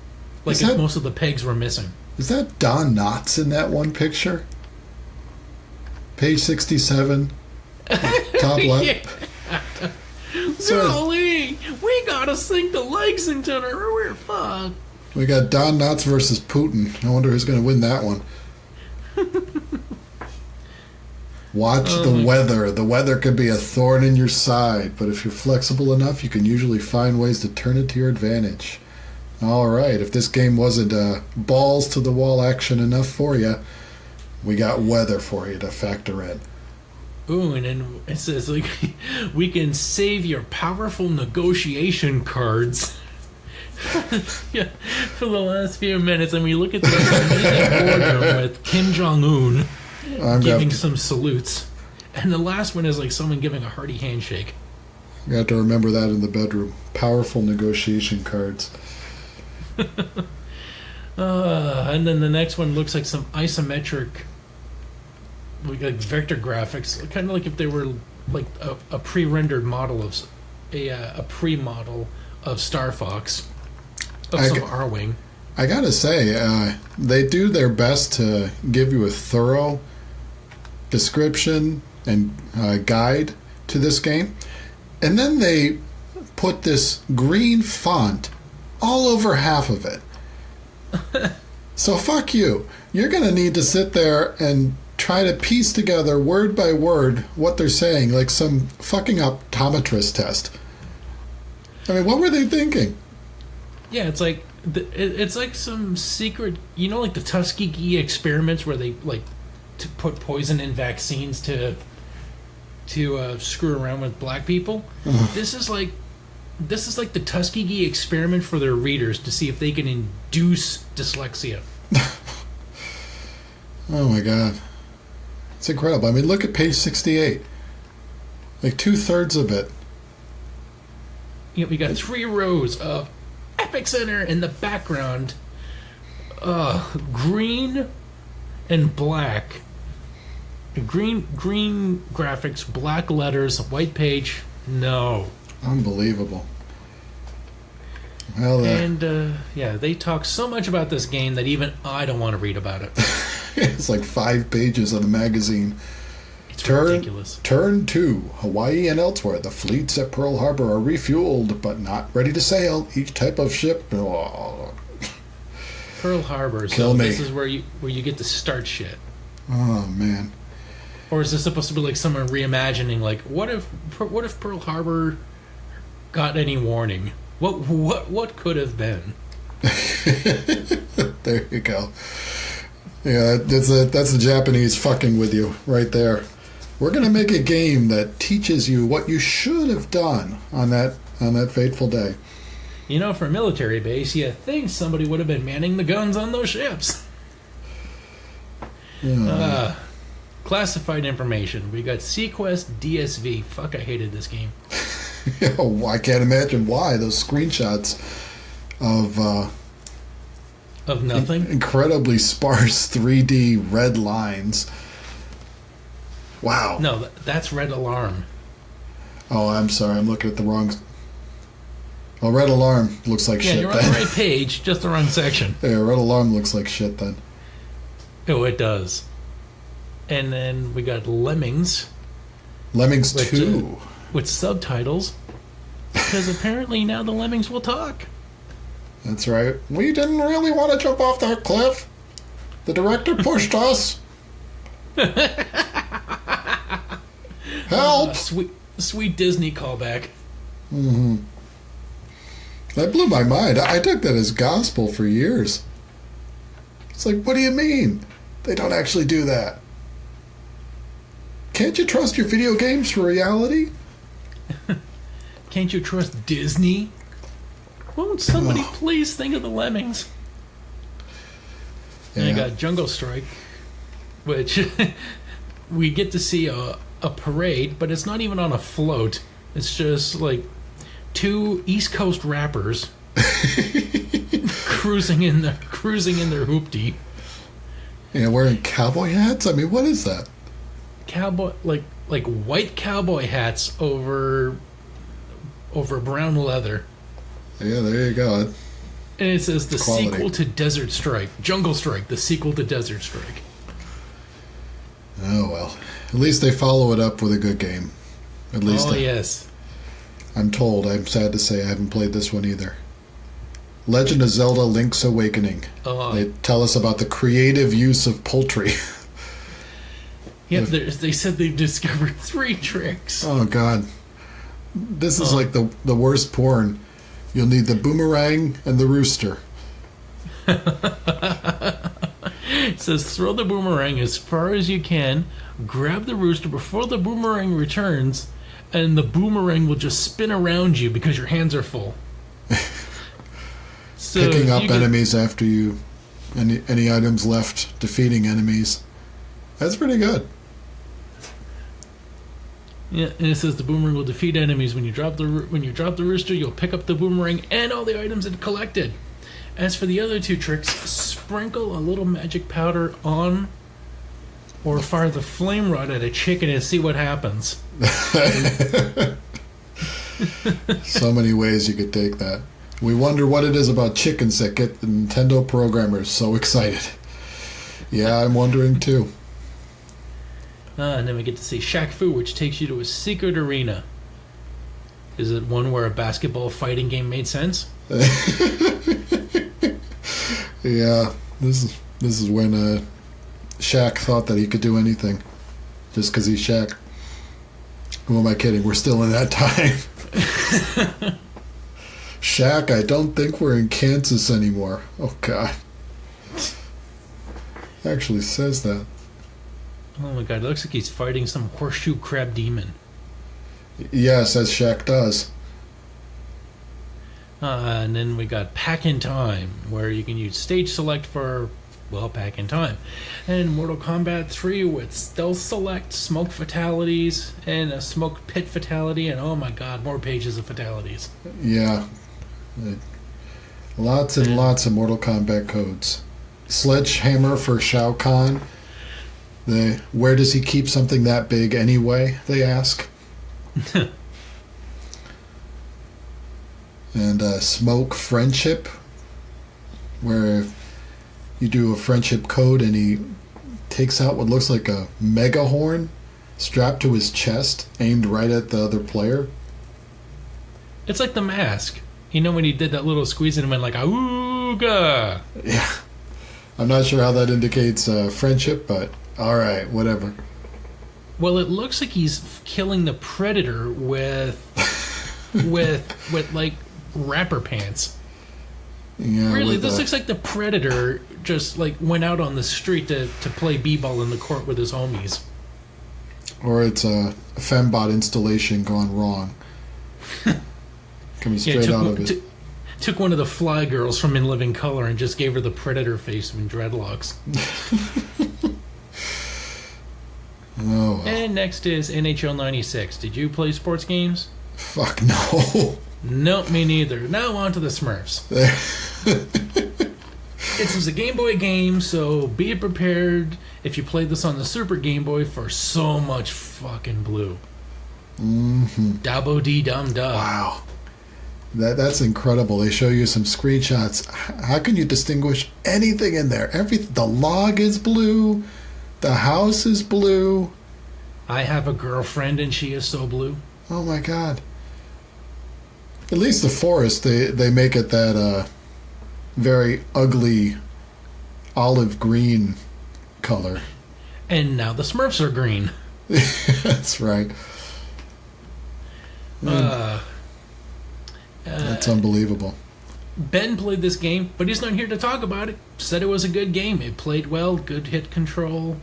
Like if most of the pegs were missing. Is that Don Knotts in that one picture? Page 67, top left. Golly, we gotta sink to Lexington or we're fucked. We got Don Knotts versus Putin. I wonder who's going to win that one. Watch the weather. The weather could be a thorn in your side, but if you're flexible enough, you can usually find ways to turn it to your advantage. All right, if this game wasn't balls to the wall action enough for you, we got weather for you to factor in. Ooh, and then it says like we can save your powerful negotiation cards. Yeah, for the last few minutes, and we look at the boardroom with Kim Jong-un giving some salutes, and the last one is like someone giving a hearty handshake. You have to remember that in the bedroom. Powerful negotiation cards. And then the next one looks like some isometric, like vector graphics, kind of like if they were like a pre-rendered model of a pre-model of Star Fox. Of some R-Wing. I gotta say, they do their best to give you a thorough description and guide to this game. And then they put this green font all over half of it. So fuck you. You're gonna need to sit there and try to piece together word by word what they're saying, like some fucking optometrist test. I mean, what were they thinking? Yeah, it's like it's like some secret, like the Tuskegee experiments where they like to put poison in vaccines to screw around with black people. This is like the Tuskegee experiment for their readers to see if they can induce dyslexia. Oh my god, it's incredible. I mean, look at page 68. Like 2/3 of it. We got 3 rows of Epic Center in the background, green and black. Green graphics, black letters, white page. No, unbelievable. Well, And, they talk so much about this game that even I don't want to read about it. it's like 5 pages of the magazine. It's ridiculous. Turn 2. Hawaii and elsewhere. The fleets at Pearl Harbor are refueled, but not ready to sail. Each type of ship... Oh. Pearl Harbor. Kill me. This is where you get to start shit. Oh, man. Or is this supposed to be like someone reimagining, like, what if Pearl Harbor got any warning? What could have been? There you go. Yeah, that's the Japanese fucking with you right there. We're gonna make a game that teaches you what you should have done on that fateful day. You know, for a military base, you think somebody would have been manning the guns on those ships. Classified information. We got Sequest DSV. Fuck, I hated this game. Oh, I can't imagine why. Those screenshots of nothing. Incredibly sparse 3D red lines. Wow. No, that's Red Alarm. Oh, I'm sorry. I'm looking at the wrong... Oh, Red Alarm looks like shit then. Yeah, you're on the right page, just the wrong section. Yeah, Red Alarm looks like shit then. Oh, it does. And then we got Lemmings. Lemmings 2. With subtitles. Because apparently now the Lemmings will talk. That's right. We didn't really want to jump off that cliff. The director pushed us. Help! Sweet Disney callback. Mm-hmm. That blew my mind. I took that as gospel for years. It's like, what do you mean? They don't actually do that. Can't you trust your video games for reality? Can't you trust Disney? Won't somebody please think of the Lemmings? And I got Jungle Strike, which we get to see a parade, but it's not even on a float. It's just like 2 East Coast rappers cruising in their hoopty. Yeah, wearing cowboy hats? I mean, what is that? Cowboy, like white cowboy hats over brown leather. Yeah, there you go. And it says the sequel to Desert Strike. Jungle Strike, the sequel to Desert Strike. Oh, well. At least they follow it up with a good game. At least. Yes. I'm told. I'm sad to say I haven't played this one either. Legend of Zelda Link's Awakening. They tell us about the creative use of poultry. Yeah, they said they've discovered 3 tricks. Oh, God. This is like the worst porn. You'll need the boomerang and the rooster. It says throw the boomerang as far as you can, grab the rooster before the boomerang returns, and the boomerang will just spin around you because your hands are full. So picking up enemies after you... Any items left, defeating enemies. That's pretty good. Yeah, and it says the boomerang will defeat enemies. When you drop the rooster, you'll pick up the boomerang and all the items it collected. As for the other 2 tricks, sprinkle a little magic powder on or fire the flame rod at a chicken and see what happens. So many ways you could take that. We wonder what it is about chickens that get the Nintendo programmers so excited. Yeah, I'm wondering too. And then we get to see Shaq Fu, which takes you to a secret arena. Is it one where a basketball fighting game made sense? Yeah, this is when Shaq thought that he could do anything, just because he's Shaq. Who am I kidding? We're still in that time. Shaq, I don't think we're in Kansas anymore. Oh, God. Actually says that. Oh, my God. It looks like he's fighting some horseshoe crab demon. Yes, as Shaq does. And then we got Pack in Time, where you can use stage select for, well, Pack in Time. And Mortal Kombat 3 with stealth select, smoke fatalities, and a smoke pit fatality, and oh my God, more pages of fatalities. Yeah. Lots and lots of Mortal Kombat codes. Sledgehammer for Shao Kahn. Where does he keep something that big anyway, they ask. and Smoke Friendship, where you do a friendship code and he takes out what looks like a mega horn strapped to his chest, aimed right at the other player. It's like The Mask. You know when he did that little squeeze and it went like, "Ooga." Yeah. I'm not sure how that indicates friendship, but alright, whatever. Well, it looks like he's killing the predator with like rapper pants. Yeah, really, this looks like the predator just like went out on the street to play b-ball in the court with his homies. Or it's a fembot installation gone wrong. Coming straight out of it. Took one of the fly girls from In Living Color and just gave her the predator face and dreadlocks. Oh, well. And next is NHL 96. Did you play sports games? Fuck no. Nope, me neither. Now on to the Smurfs. This is a Game Boy game, so be prepared if you played this on the Super Game Boy for so much fucking blue. Mm-hmm. Dabbo-dee-dum-da. Wow. That's incredible. They show you some screenshots. How can you distinguish anything in there? The log is blue. The house is blue. I have a girlfriend and she is so blue. Oh my god. At least the forest, they make it that very ugly olive green color. And now the Smurfs are green. That's right. That's unbelievable. Ben played this game, but he's not here to talk about it. Said it was a good game. It played well, good hit control.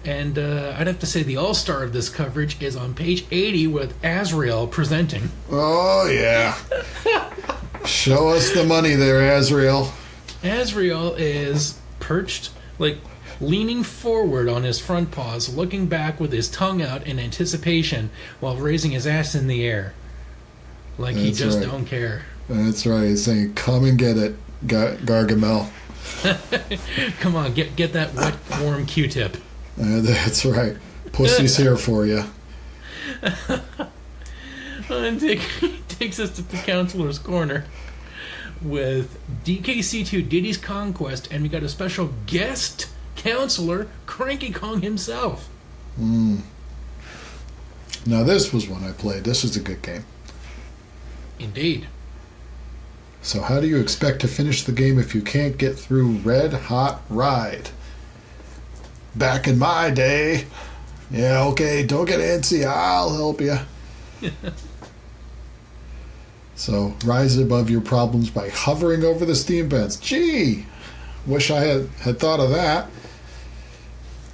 And I'd have to say the all-star of this coverage is on page 80 with Azrael presenting. Oh, yeah. Show us the money there, Azrael. Azrael is perched, like leaning forward on his front paws, looking back with his tongue out in anticipation while raising his ass in the air. Like he just don't care. That's right. He's saying, come and get it, Gargamel. Come on, get that wet, warm Q-tip. That's right. Pussy's here for you. And takes us to the counselor's corner with DKC2 Diddy's Conquest, and we got a special guest counselor, Cranky Kong himself. Now this was one I played. This is a good game. Indeed. So how do you expect to finish the game if you can't get through Red Hot Ride? Back in my day. Yeah, okay, don't get antsy. I'll help you. So, rise above your problems by hovering over the steam vents. Gee, wish I had thought of that.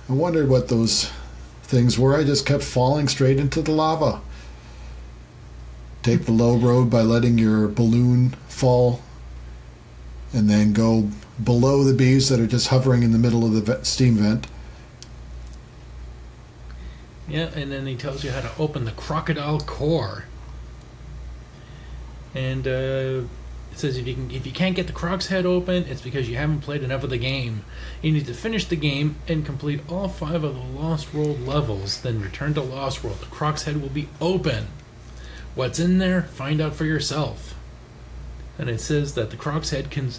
I wondered what those things were. I just kept falling straight into the lava. Take the low road by letting your balloon fall and then go below the bees that are just hovering in the middle of the steam vent. Yeah, and then he tells you how to open the crocodile core. And it says if you can't get the croc's head open, it's because you haven't played enough of the game. You need to finish the game and complete all 5 of the Lost World levels, then return to Lost World. The croc's head will be open. What's in there? Find out for yourself. And it says that the croc's head can...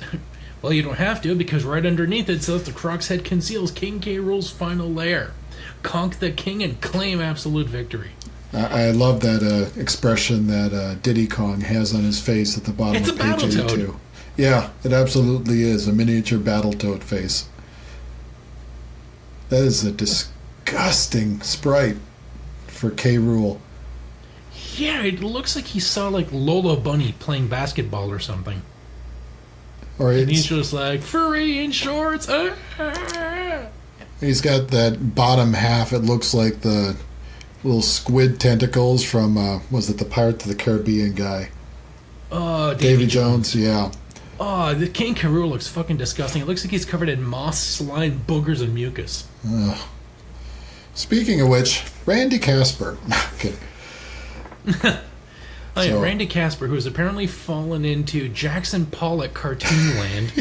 Well, you don't have to, because right underneath it says the croc's head conceals King K. Rool's final lair. Conk the king and claim absolute victory. I love that expression that Diddy Kong has on his face at the bottom of page 82. Yeah, it absolutely is. A miniature Battletoad face. That is a disgusting sprite for K. Rool. Yeah, it looks like he saw like Lola Bunny playing basketball or something. And he's just like, furry in shorts. He's got that bottom half. It looks like the little squid tentacles from, was it the Pirates of the Caribbean guy? Oh, Davy Jones, yeah. Oh, the King K. Rool looks fucking disgusting. It looks like he's covered in moss, slime, boogers, and mucus. Ugh. Speaking of which, Randy Casper. Okay. Yeah, Randy Casper, who's apparently fallen into Jackson Pollock cartoon land.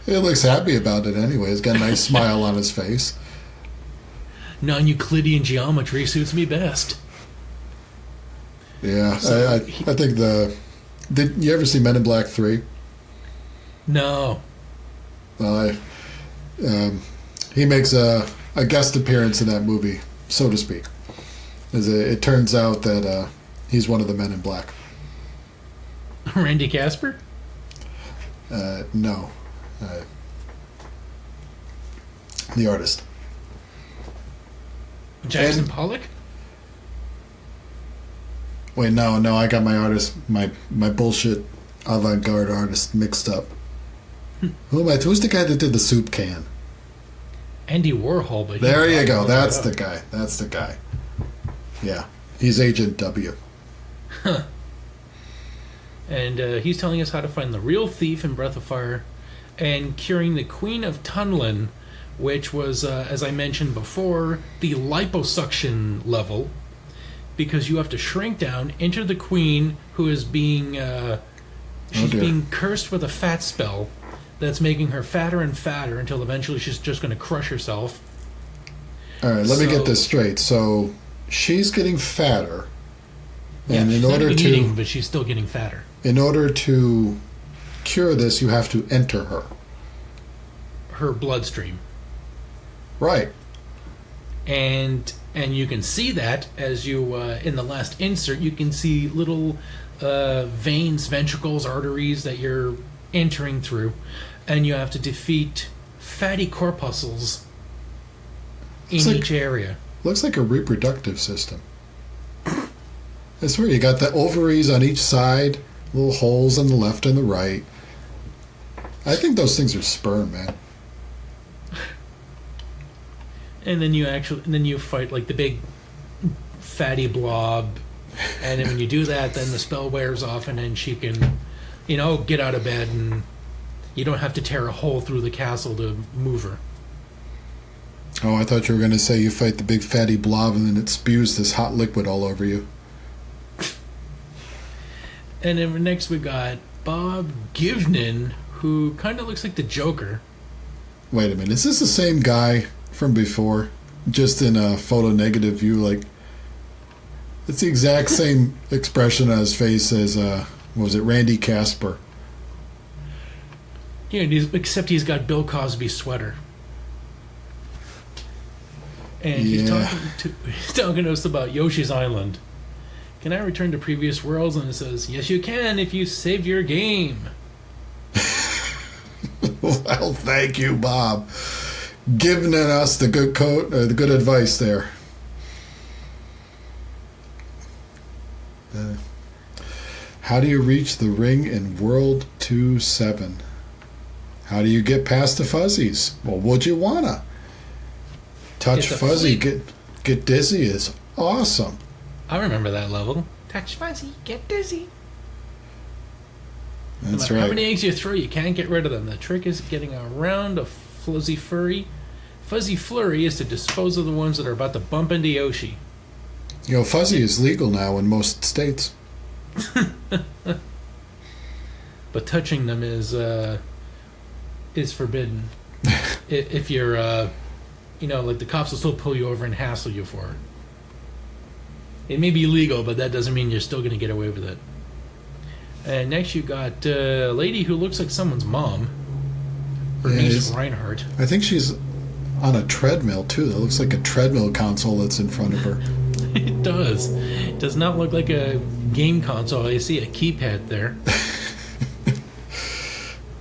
He looks happy about it anyway. He's got a nice smile on his face. Non-Euclidean geometry suits me best. Yeah, I think the Did you ever see Men in Black 3? No. Well, he makes a guest appearance in that movie, so to speak. It turns out that he's one of the Men in Black. Randy Casper? No. The artist. Jackson Pollock? Wait, no, I got my artist, my bullshit avant-garde artist mixed up. Who's the guy that did the soup can? Andy Warhol. But there you go. That's the guy. That's the guy. Yeah. He's Agent W. Huh. And he's telling us how to find the real thief in Breath of Fire and curing the Queen of Tunlin, which was, as I mentioned before, the liposuction level, because you have to shrink down, enter the Queen, who is being being cursed with a fat spell that's making her fatter and fatter until eventually she's just going to crush herself. All right, let me get this straight. So she's getting fatter, and in order to eating, but she's still getting fatter. In order to cure this, you have to enter her bloodstream. Right. And you can see that as you in the last insert, you can see little veins, ventricles, arteries that you're entering through, and you have to defeat fatty corpuscles in each area. Looks like a reproductive system. I swear, you got the ovaries on each side, little holes on the left and the right. I think those things are sperm, man. And then you fight like the big fatty blob, and then when you do that, then the spell wears off, and then she can, get out of bed, and you don't have to tear a hole through the castle to move her. Oh, I thought you were going to say you fight the big fatty blob, and then it spews this hot liquid all over you. And then next we got Bob Givnin, who kind of looks like the Joker. Wait a minute, is this the same guy from before? Just in a photo negative view, like it's the exact same expression on his face as what was it, Randy Casper? Yeah, except he's got Bill Cosby's sweater. And he's talking to us about Yoshi's Island. Can I return to previous worlds? And it says, yes, you can if you saved your game. Well, thank you, Bob. Giving us the good the good advice there. How do you reach the ring in World 2-7? How do you get past the fuzzies? Well, would you wanna? Touch fuzzy, get dizzy is awesome. I remember that level. Touch fuzzy, get dizzy. That's no right. How many eggs you throw, you can't get rid of them. The trick is getting around a fuzzy flurry. Fuzzy flurry is to dispose of the ones that are about to bump into Yoshi. Fuzzy is legal now in most states. But touching them is forbidden. If you're, like the cops will still pull you over and hassle you for it. It may be illegal, but that doesn't mean you're still going to get away with it. And next you got a lady who looks like someone's mom. Bernice Reinhardt. I think she's on a treadmill, too. That looks like a treadmill console that's in front of her. It does. It does not look like a game console. I see a keypad there.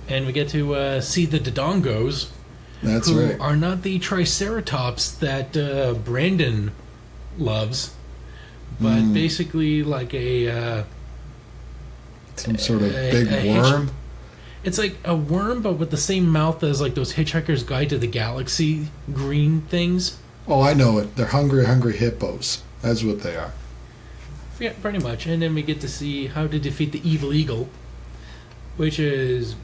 And we get to see the Dodongos. That's who right. Are not the Triceratops that Brandon loves, but basically like a... some sort of big worm? It's like a worm, but with the same mouth as like those Hitchhiker's Guide to the Galaxy green things. Oh, I know it. They're hungry hippos. That's what they are. Yeah, pretty much. And then we get to see how to defeat the evil eagle, which is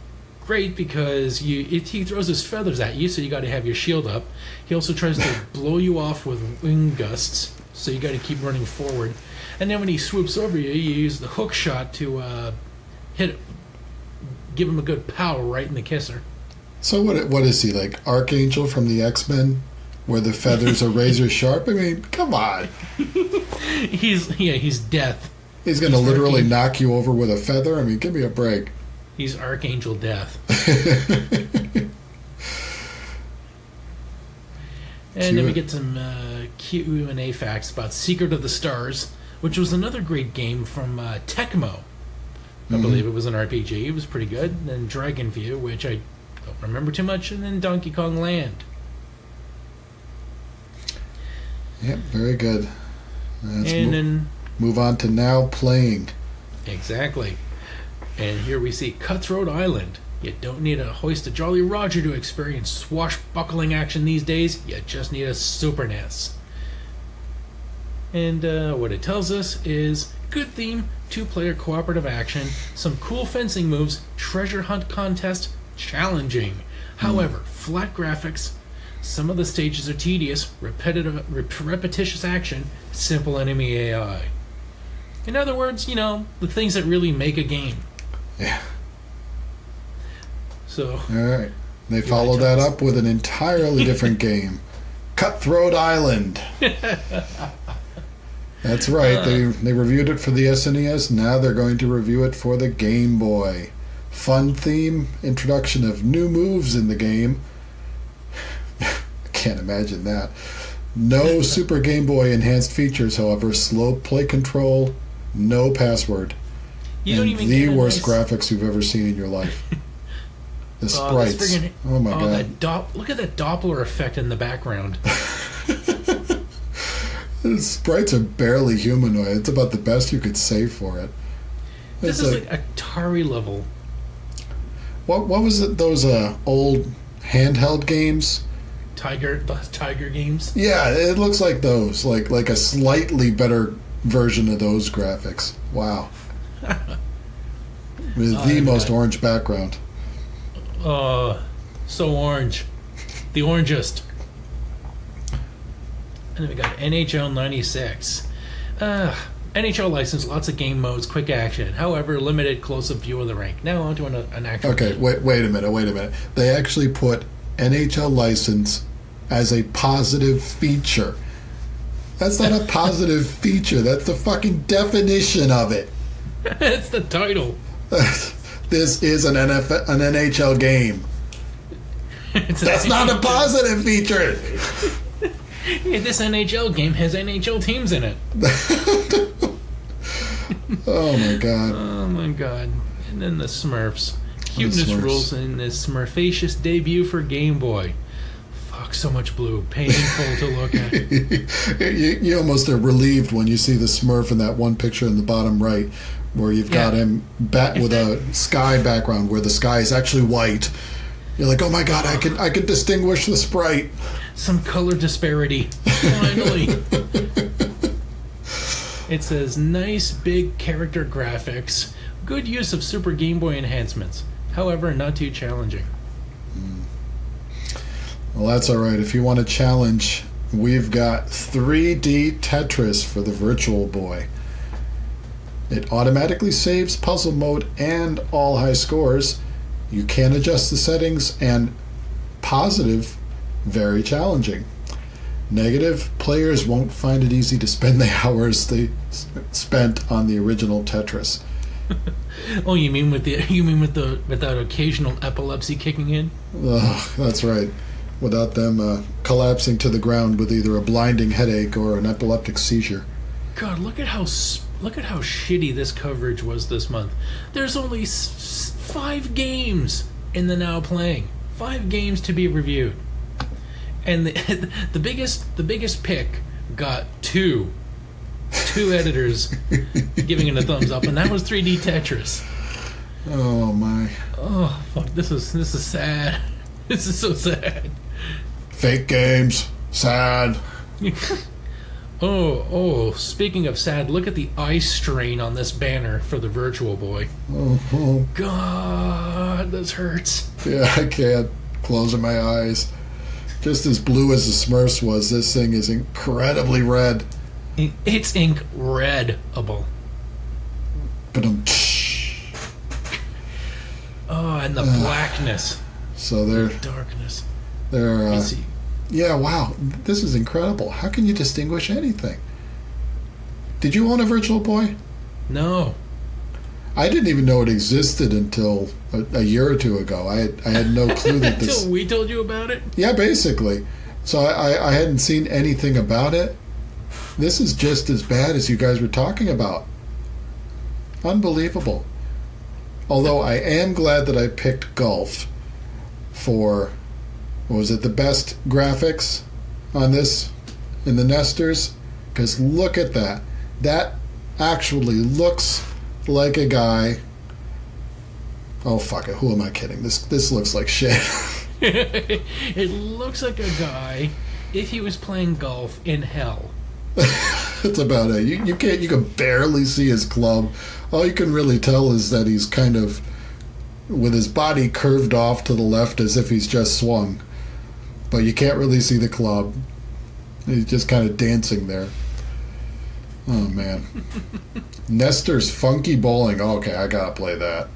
great because he throws his feathers at you, so you got to have your shield up. He also tries to blow you off with wind gusts, so you got to keep running forward. And then when he swoops over you, you use the hook shot to give him a good pow right in the kisser. So what is he, like Archangel from the X-Men, where the feathers are razor sharp? I mean, come on. He's death. He's going to literally knock you over with a feather? I mean, give me a break. He's Archangel Death. And then we get some Q&A facts about Secret of the Stars, which was another great game from Tecmo. I believe it was an RPG. It was pretty good. And then Dragon View, which I don't remember too much, and then Donkey Kong Land. Yep, very good. Let's then move on to now playing. Exactly. And here we see Cutthroat Island. You don't need a Hoist a Jolly Roger to experience swashbuckling action these days. You just need a Super NES. And what it tells us is good theme, 2-player cooperative action, some cool fencing moves, treasure hunt contest, challenging. However, flat graphics, some of the stages are tedious, repetitious action, simple enemy AI. In other words, the things that really make a game. Yeah. So, all right. They follow that up with an entirely different game. Cutthroat Island. That's right. They reviewed it for the SNES. Now they're going to review it for the Game Boy. Fun theme, introduction of new moves in the game. I can't imagine that. No Super Game Boy enhanced features, however. Slow play control, no password. And the worst graphics you've ever seen in your life. The sprites. Oh my god. Look at that Doppler effect in the background. The sprites are barely humanoid. It's about the best you could say for it. This is like Atari level. What was it? Those old handheld games? The Tiger games? Yeah, it looks like those. Like a slightly better version of those graphics. Wow. With the most orange background. So orange. The orangest. And then we got NHL 96. NHL license, lots of game modes, quick action. However, limited close-up view of the rink. Now on to an actual game. Wait a minute. They actually put NHL license as a positive feature. That's not a positive feature. That's the fucking definition of it. It's the title. This is an NHL game. That's not a positive feature. Yeah, this NHL game has NHL teams in it. Oh my god. Oh my god. And then the Smurfs. Cuteness rules in this Smurfacious debut for Game Boy. Fuck, so much blue. Painful to look at. You almost are relieved when you see the Smurf in that one picture in the bottom right, where you've got him with a sky background where the sky is actually white. You're like, oh my god, I can distinguish the sprite. Some color disparity. Finally. It says, nice big character graphics. Good use of Super Game Boy enhancements. However, not too challenging. Well, that's all right. If you want a challenge, we've got 3D Tetris for the Virtual Boy. It automatically saves puzzle mode and all high scores. You can adjust the settings, and positive, very challenging. Negative, players won't find it easy to spend the hours they spent on the original Tetris. Oh, you mean with that occasional epilepsy kicking in? Ugh, that's right. Without them collapsing to the ground with either a blinding headache or an epileptic seizure. God, look at how shitty this coverage was this month. There's only 5 games in the Now Playing. 5 games to be reviewed. And the biggest pick got 2 editors giving it a thumbs up, and that was 3D Tetris. Oh my. Oh fuck, this is sad. This is so sad. Fake games. Sad. Oh, speaking of sad, look at the eye strain on this banner for the Virtual Boy. Oh. God, this hurts. Yeah, I can't. Closing my eyes. Just as blue as the Smurfs was, this thing is incredibly red. It's ink red-able. Oh, and the blackness. So they're darkness. They're yeah, wow. This is incredible. How can you distinguish anything? Did you own a Virtual Boy? No. I didn't even know it existed until a year or two ago. I had no clue that this... Until we told you about it? Yeah, basically. So I hadn't seen anything about it. This is just as bad as you guys were talking about. Unbelievable. Although I am glad that I picked Golf for, what was it, the best graphics on this in the Nesters? Because look at that. That actually looks like a guy... Oh, fuck it. Who am I kidding? This looks like shit. It looks like a guy if he was playing golf in hell. That's about it. You can barely see his club. All you can really tell is that he's kind of with his body curved off to the left as if he's just swung. But you can't really see the club. He's just kind of dancing there. Oh, man. Nestor's Funky Bowling. Okay, I gotta play that.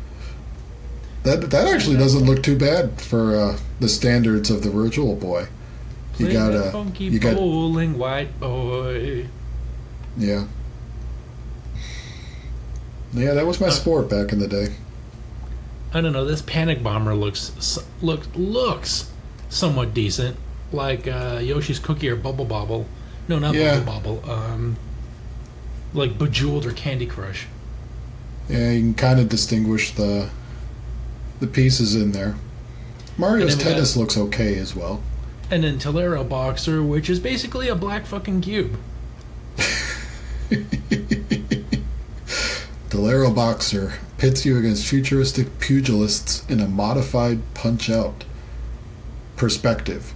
That actually doesn't look too bad for the standards of the Virtual Boy. You got a funky bowling, white boy. Yeah. Yeah, that was my sport back in the day. I don't know. This Panic Bomber looks somewhat decent, like Yoshi's Cookie or Bubble Bobble. No, not Bubble Bobble. Like Bejeweled or Candy Crush. Yeah, you can kind of distinguish the pieces in there. Mario's Tennis looks okay as well. And then Tolero Boxer, which is basically a black fucking cube. Tolero Boxer pits you against futuristic pugilists in a modified Punch-Out perspective.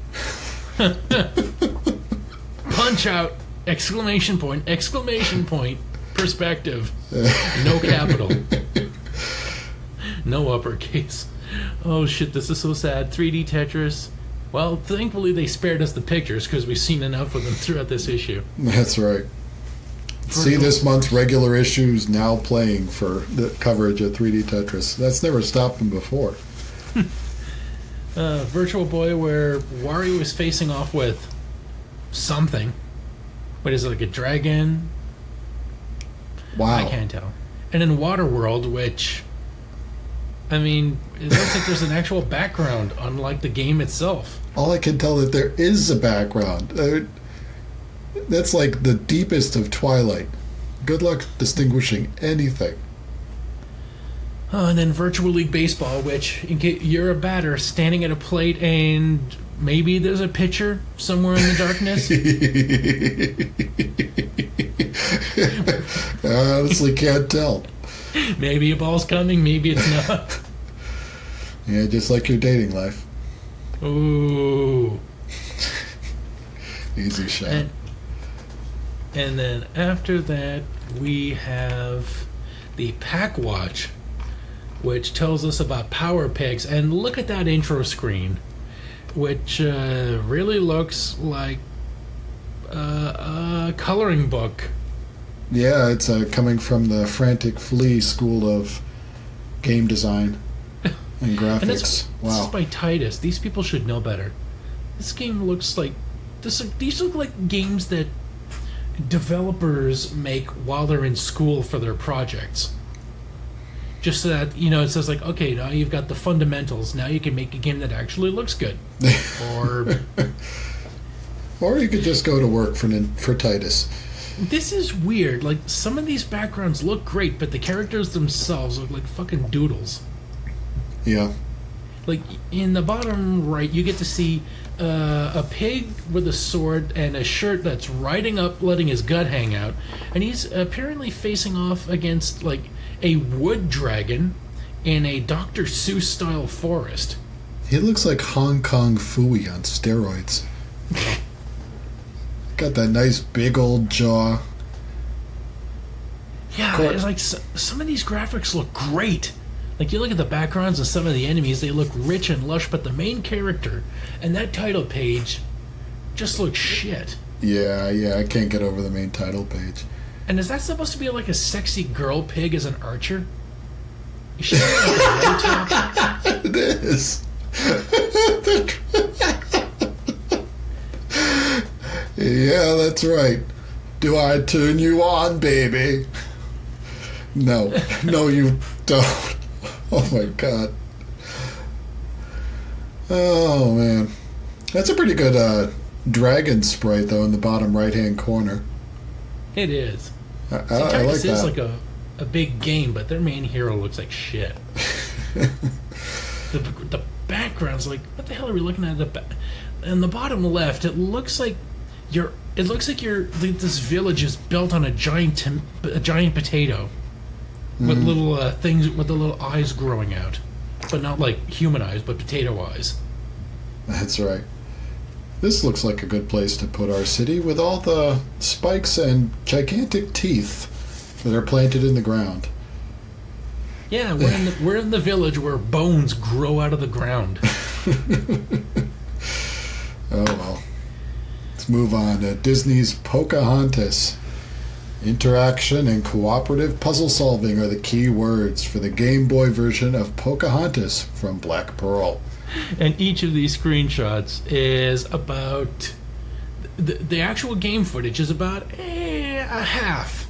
Punch-Out! Exclamation point, perspective. No capital. No uppercase. Oh shit, this is so sad. 3D Tetris. Well, thankfully they spared us the pictures because we've seen enough of them throughout this issue. That's right. See this month's regular issues now playing for the coverage of 3D Tetris. That's never stopped them before. Virtual Boy where Wario is facing off with something. What is it, like a dragon? Wow. I can't tell. And in Waterworld, which... I mean, it looks like there's an actual background, unlike the game itself. All I can tell that there is a background. That's like the deepest of Twilight. Good luck distinguishing anything. Oh, and then Virtual League Baseball, which you're a batter standing at a plate and maybe there's a pitcher somewhere in the darkness. I honestly can't tell. Maybe a ball's coming, maybe it's not. Yeah, just like your dating life. Ooh. Easy shot. And then after that, we have the Pack Watch, which tells us about Power Pigs. And look at that intro screen, which really looks like a coloring book. Yeah, it's coming from the Frantic Flea School of Game Design and Graphics. And this is by Titus. These people should know better. This game looks like... These look like games that developers make while they're in school for their projects. Just so that, it says like, okay, now you've got the fundamentals. Now you can make a game that actually looks good. Or you could just go to work for Titus. This is weird. Like, some of these backgrounds look great, but the characters themselves look like fucking doodles. Yeah. Like, in the bottom right, you get to see a pig with a sword and a shirt that's riding up, letting his gut hang out. And he's apparently facing off against, like, a wood dragon in a Dr. Seuss-style forest. He looks like Hong Kong Phooey on steroids. Got that nice big old jaw. Yeah, it's like some of these graphics look great. Like, you look at the backgrounds of some of the enemies, they look rich and lush, but the main character and that title page just look shit. Yeah, I can't get over the main title page. And is that supposed to be like a sexy girl pig as an archer? Is she wearing like a low top? It is. Yeah, that's right. Do I turn you on, baby? No, no, you don't. Oh my god. Oh man, that's a pretty good dragon sprite though in the bottom right-hand corner. It is. I like Tactics that. is like a big game, but their main hero looks like shit. The background's like, what the hell are we looking at? In the bottom left, it looks like this village is built on a giant potato with little things with the little eyes growing out, but not like human eyes, but potato eyes. That's right. This looks like a good place to put our city with all the spikes and gigantic teeth that are planted in the ground. Yeah, we're in the village where bones grow out of the ground. Oh well. Let's move on to Disney's Pocahontas. Interaction and cooperative puzzle solving are the key words for the Game Boy version of Pocahontas from Black Pearl. And each of these screenshots is about... The actual game footage is about a half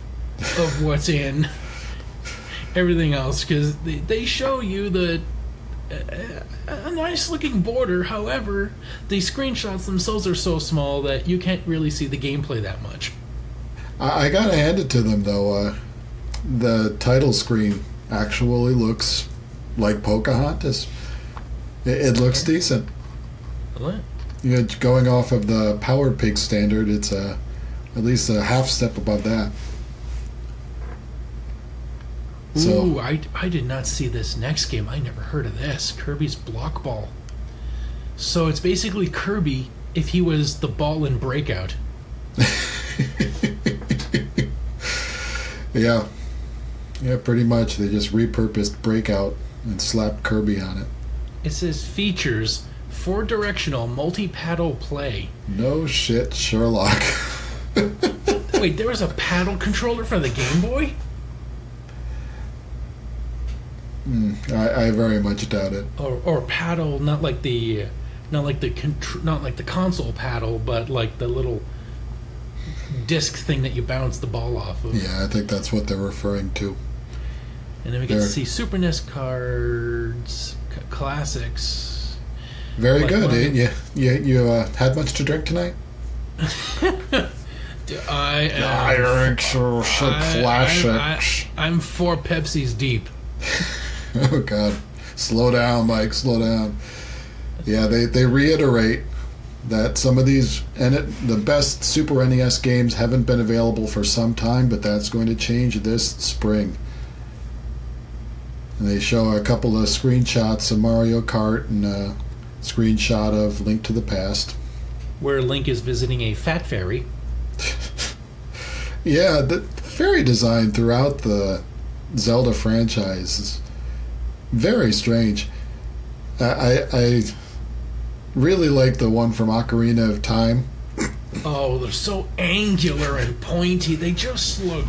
of what's in everything else, because they show you a nice looking border. However, the screenshots themselves are so small that you can't really see the gameplay that much. I gotta hand it to them though. The title screen actually looks like Pocahontas. It looks decent. What? You know, going off of the Power Pig standard, it's at least a half step above that. Ooh, I did not see this next game. I never heard of this. Kirby's Block Ball. So it's basically Kirby if he was the ball in Breakout. Yeah. Yeah, pretty much. They just repurposed Breakout and slapped Kirby on it. It says features 4-directional multi-paddle play. No shit, Sherlock. Wait, there was a paddle controller for the Game Boy? I very much doubt it. Or paddle, not like the console paddle, but like the little disc thing that you bounce the ball off of. Yeah, I think that's what they're referring to. And then we get to see Super NES cards, classics. Very like good. You had much to drink tonight? I drink classics. I'm 4 Pepsis deep. Oh God, slow down, Mike. Slow down. Yeah, they reiterate that some of these the best Super NES games haven't been available for some time, but that's going to change this spring. And they show a couple of screenshots of Mario Kart and a screenshot of Link to the Past, where Link is visiting a fat fairy. Yeah, the fairy design throughout the Zelda franchise is very strange. I really like the one from Ocarina of Time. Oh, they're so angular and pointy. They just look...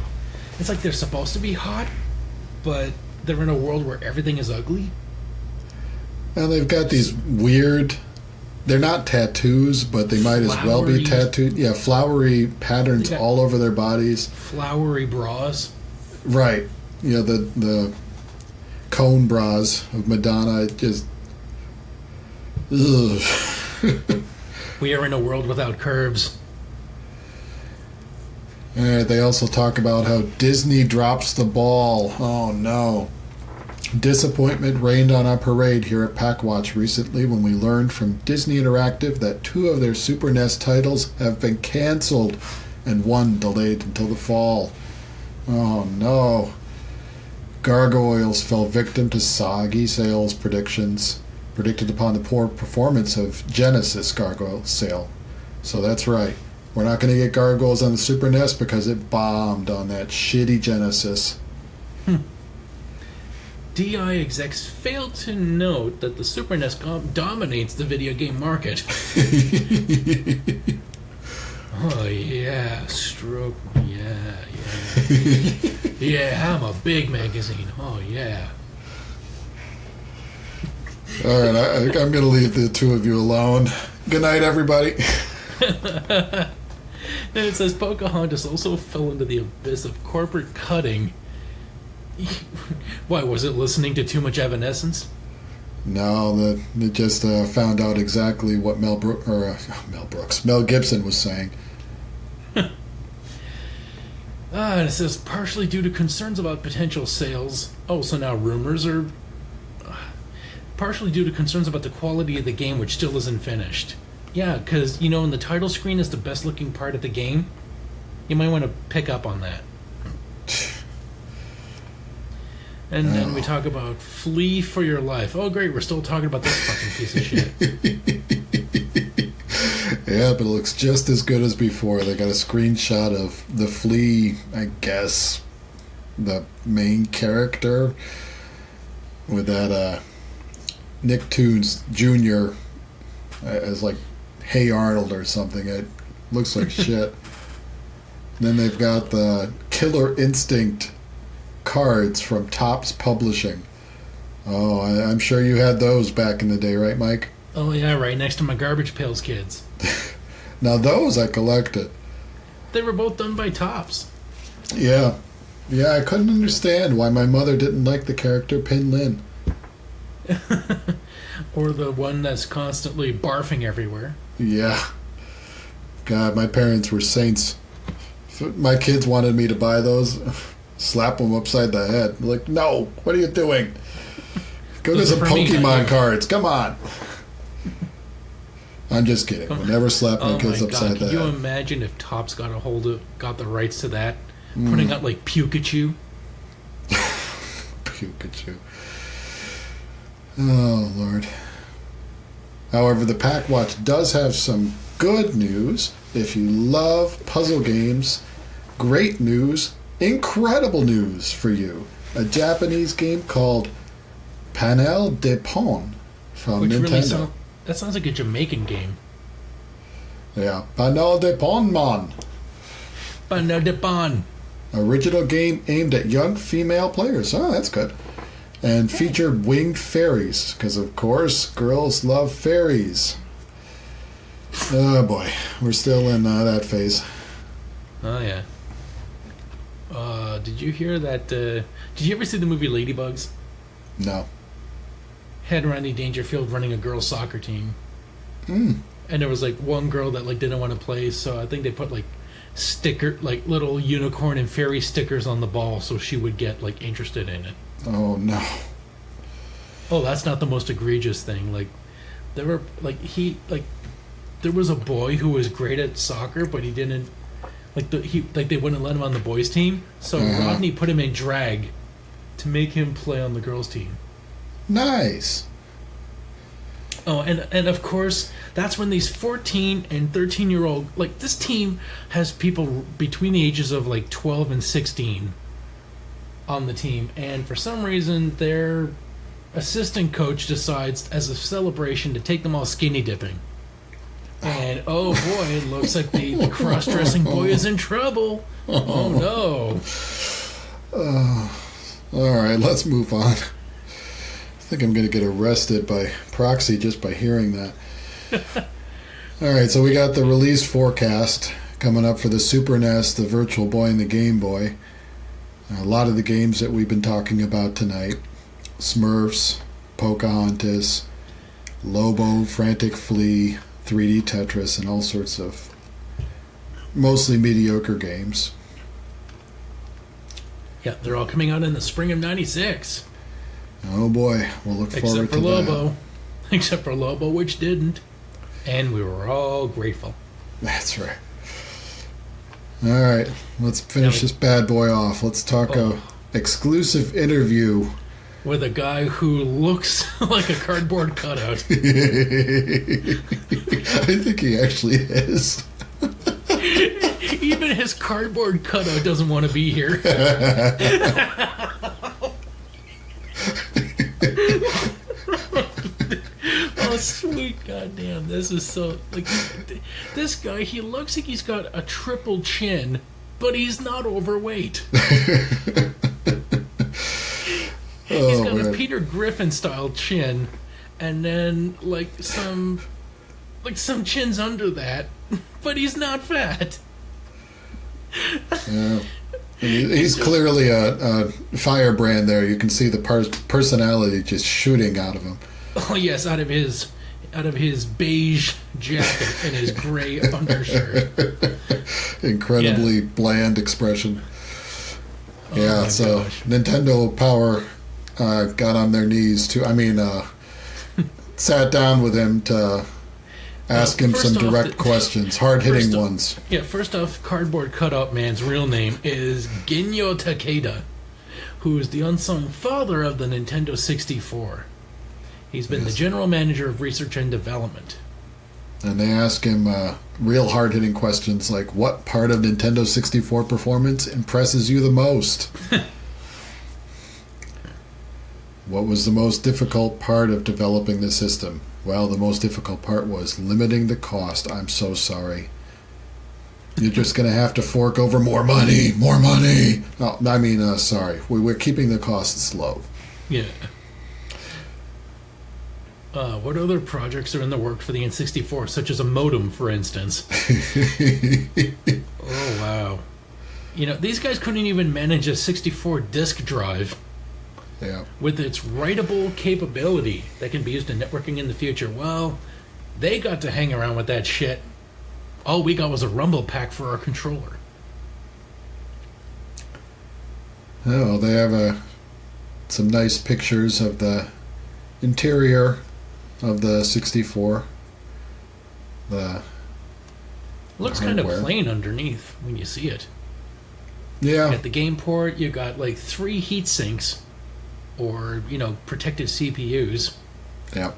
It's like they're supposed to be hot, but they're in a world where everything is ugly. And they've got these weird... They're not tattoos, but they might as well be tattooed. Yeah, flowery patterns all over their bodies. Flowery bras. Right. You know, the cone bras of Madonna. It just... Ugh. We are in a world without curves. They also talk about how Disney drops the ball. Oh no. Disappointment reigned on our parade here at PackWatch recently when we learned from Disney Interactive that 2 of their Super NES titles have been canceled and 1 delayed until the fall. Oh no. Gargoyles fell victim to soggy sales predictions predicted upon the poor performance of Genesis Gargoyle sale. So that's right. We're not going to get Gargoyles on the Super NES because it bombed on that shitty Genesis. DI execs failed to note that the Super NES dominates the video game market. Oh yeah, stroke me, yeah. Yeah, I'm a big magazine. Oh yeah. All right, I'm going to leave the 2 of you alone. Good night, everybody. And it says Pocahontas also fell into the abyss of corporate cutting Why, was it listening to too much Evanescence? No, it just found out exactly what Mel Gibson was saying. And it says partially due to concerns about potential sales. Oh, so now rumors are partially due to concerns about the quality of the game, which still isn't finished. Yeah, because, in the title screen is the best looking part of the game. You might want to pick up on that. And then we talk about Flee for Your Life. Oh, great, we're still talking about this fucking piece of shit. Yeah, but it looks just as good as before. They got a screenshot of the Flea, I guess, the main character, with that Nick Toons Jr. As like Hey Arnold or something. It looks like shit. Then they've got the Killer Instinct cards from Topps Publishing. Oh, I'm sure you had those back in the day, right, Mike? Oh, yeah, right next to my Garbage Pails Kids. Now those I collected. They were both done by Topps. Yeah. Yeah, I couldn't understand why my mother didn't like the character Pin Lin. Or the one that's constantly barfing everywhere. Yeah. God, my parents were saints. If my kids wanted me to buy those, slap them upside the head. Like, no, what are you doing? Go to some Pokemon cards. Come on. I'm just kidding. I'll never slap my kids upside the head. Can you imagine if Topps got the rights to that? Putting out like Pikachu. Pikachu. Oh, Lord. However, the Pack Watch does have some good news. If you love puzzle games, great news, incredible news for you. A Japanese game called Panel de Pon from Nintendo. That sounds like a Jamaican game. Yeah. Panel de Pon, man. Panel de Pon. Original game aimed at young female players. Oh, that's good. And featured winged fairies, because of course girls love fairies. Oh boy, we're still in that phase. Oh yeah. Did you hear that? Did you ever see the movie Ladybugs? No. Had Rodney Dangerfield running a girls' soccer team. Mm. And there was like one girl that like didn't want to play, so I think they put like little unicorn and fairy stickers on the ball, so she would get like interested in it. Oh no. Oh, that's not the most egregious thing. Like, there were there was a boy who was great at soccer, but he didn't they wouldn't let him on the boys' team. So Rodney put him in drag to make him play on the girls' team. Nice. Oh, and of course, that's when these 14 and 13-year-old, like, this team has people between the ages of, like, 12 and 16 on the team. And for some reason, their assistant coach decides, as a celebration, to take them all skinny dipping. And, oh, boy, it looks like the cross-dressing boy is in trouble. Oh, no. All right, let's move on. I think I'm going to get arrested by proxy just by hearing that. All right, so we got the release forecast coming up for the Super NES, the Virtual Boy, and the Game Boy. A lot of the games that we've been talking about tonight. Smurfs, Pocahontas, Lobo, Frantic Flea, 3D Tetris, and all sorts of mostly mediocre games. Yeah, they're all coming out in the spring of '96. Oh boy, we'll look forward to that. Except for Lobo. Except for Lobo, which didn't. And we were all grateful. That's right. All right, let's finish this bad boy off. Let's talk a exclusive interview with a guy who looks like a cardboard cutout. I think he actually is. Even his cardboard cutout doesn't want to be here. Oh, sweet goddamn. This is so... like, this guy, he looks like he's got a triple chin, but he's not overweight. He's got a Peter Griffin-style chin, and then, some chins under that, but he's not fat. Yeah. He's clearly a firebrand there. You can see the personality just shooting out of him. Oh yes, out of his beige jacket and his gray undershirt. Incredibly bland expression. Oh Yeah, so gosh. Nintendo Power got on their knees sat down with him to ask him some direct questions, hard-hitting ones. Yeah, first off, Cardboard Cutout Man's real name is Genyo Takeda, who is the unsung father of the Nintendo 64. He's been the general manager of research and development. And they ask him real hard-hitting questions like, what part of Nintendo 64 performance impresses you the most? What was the most difficult part of developing the system? Well, the most difficult part was limiting the cost. I'm so sorry. You're just going to have to fork over more money. Oh, I mean, sorry. We're keeping the costs low. Yeah. What other projects are in the work for the N64, such as a modem, for instance? Oh, wow. These guys couldn't even manage a 64 disk drive. Yeah. With its writable capability that can be used in networking in the future. Well, they got to hang around with that shit. All we got was a rumble pack for our controller. Oh, they have some nice pictures of the interior of the 64. Looks kind of plain underneath when you see it. Yeah. You got the game port, you got like 3 heat sinks. Or, protected CPUs. Yeah.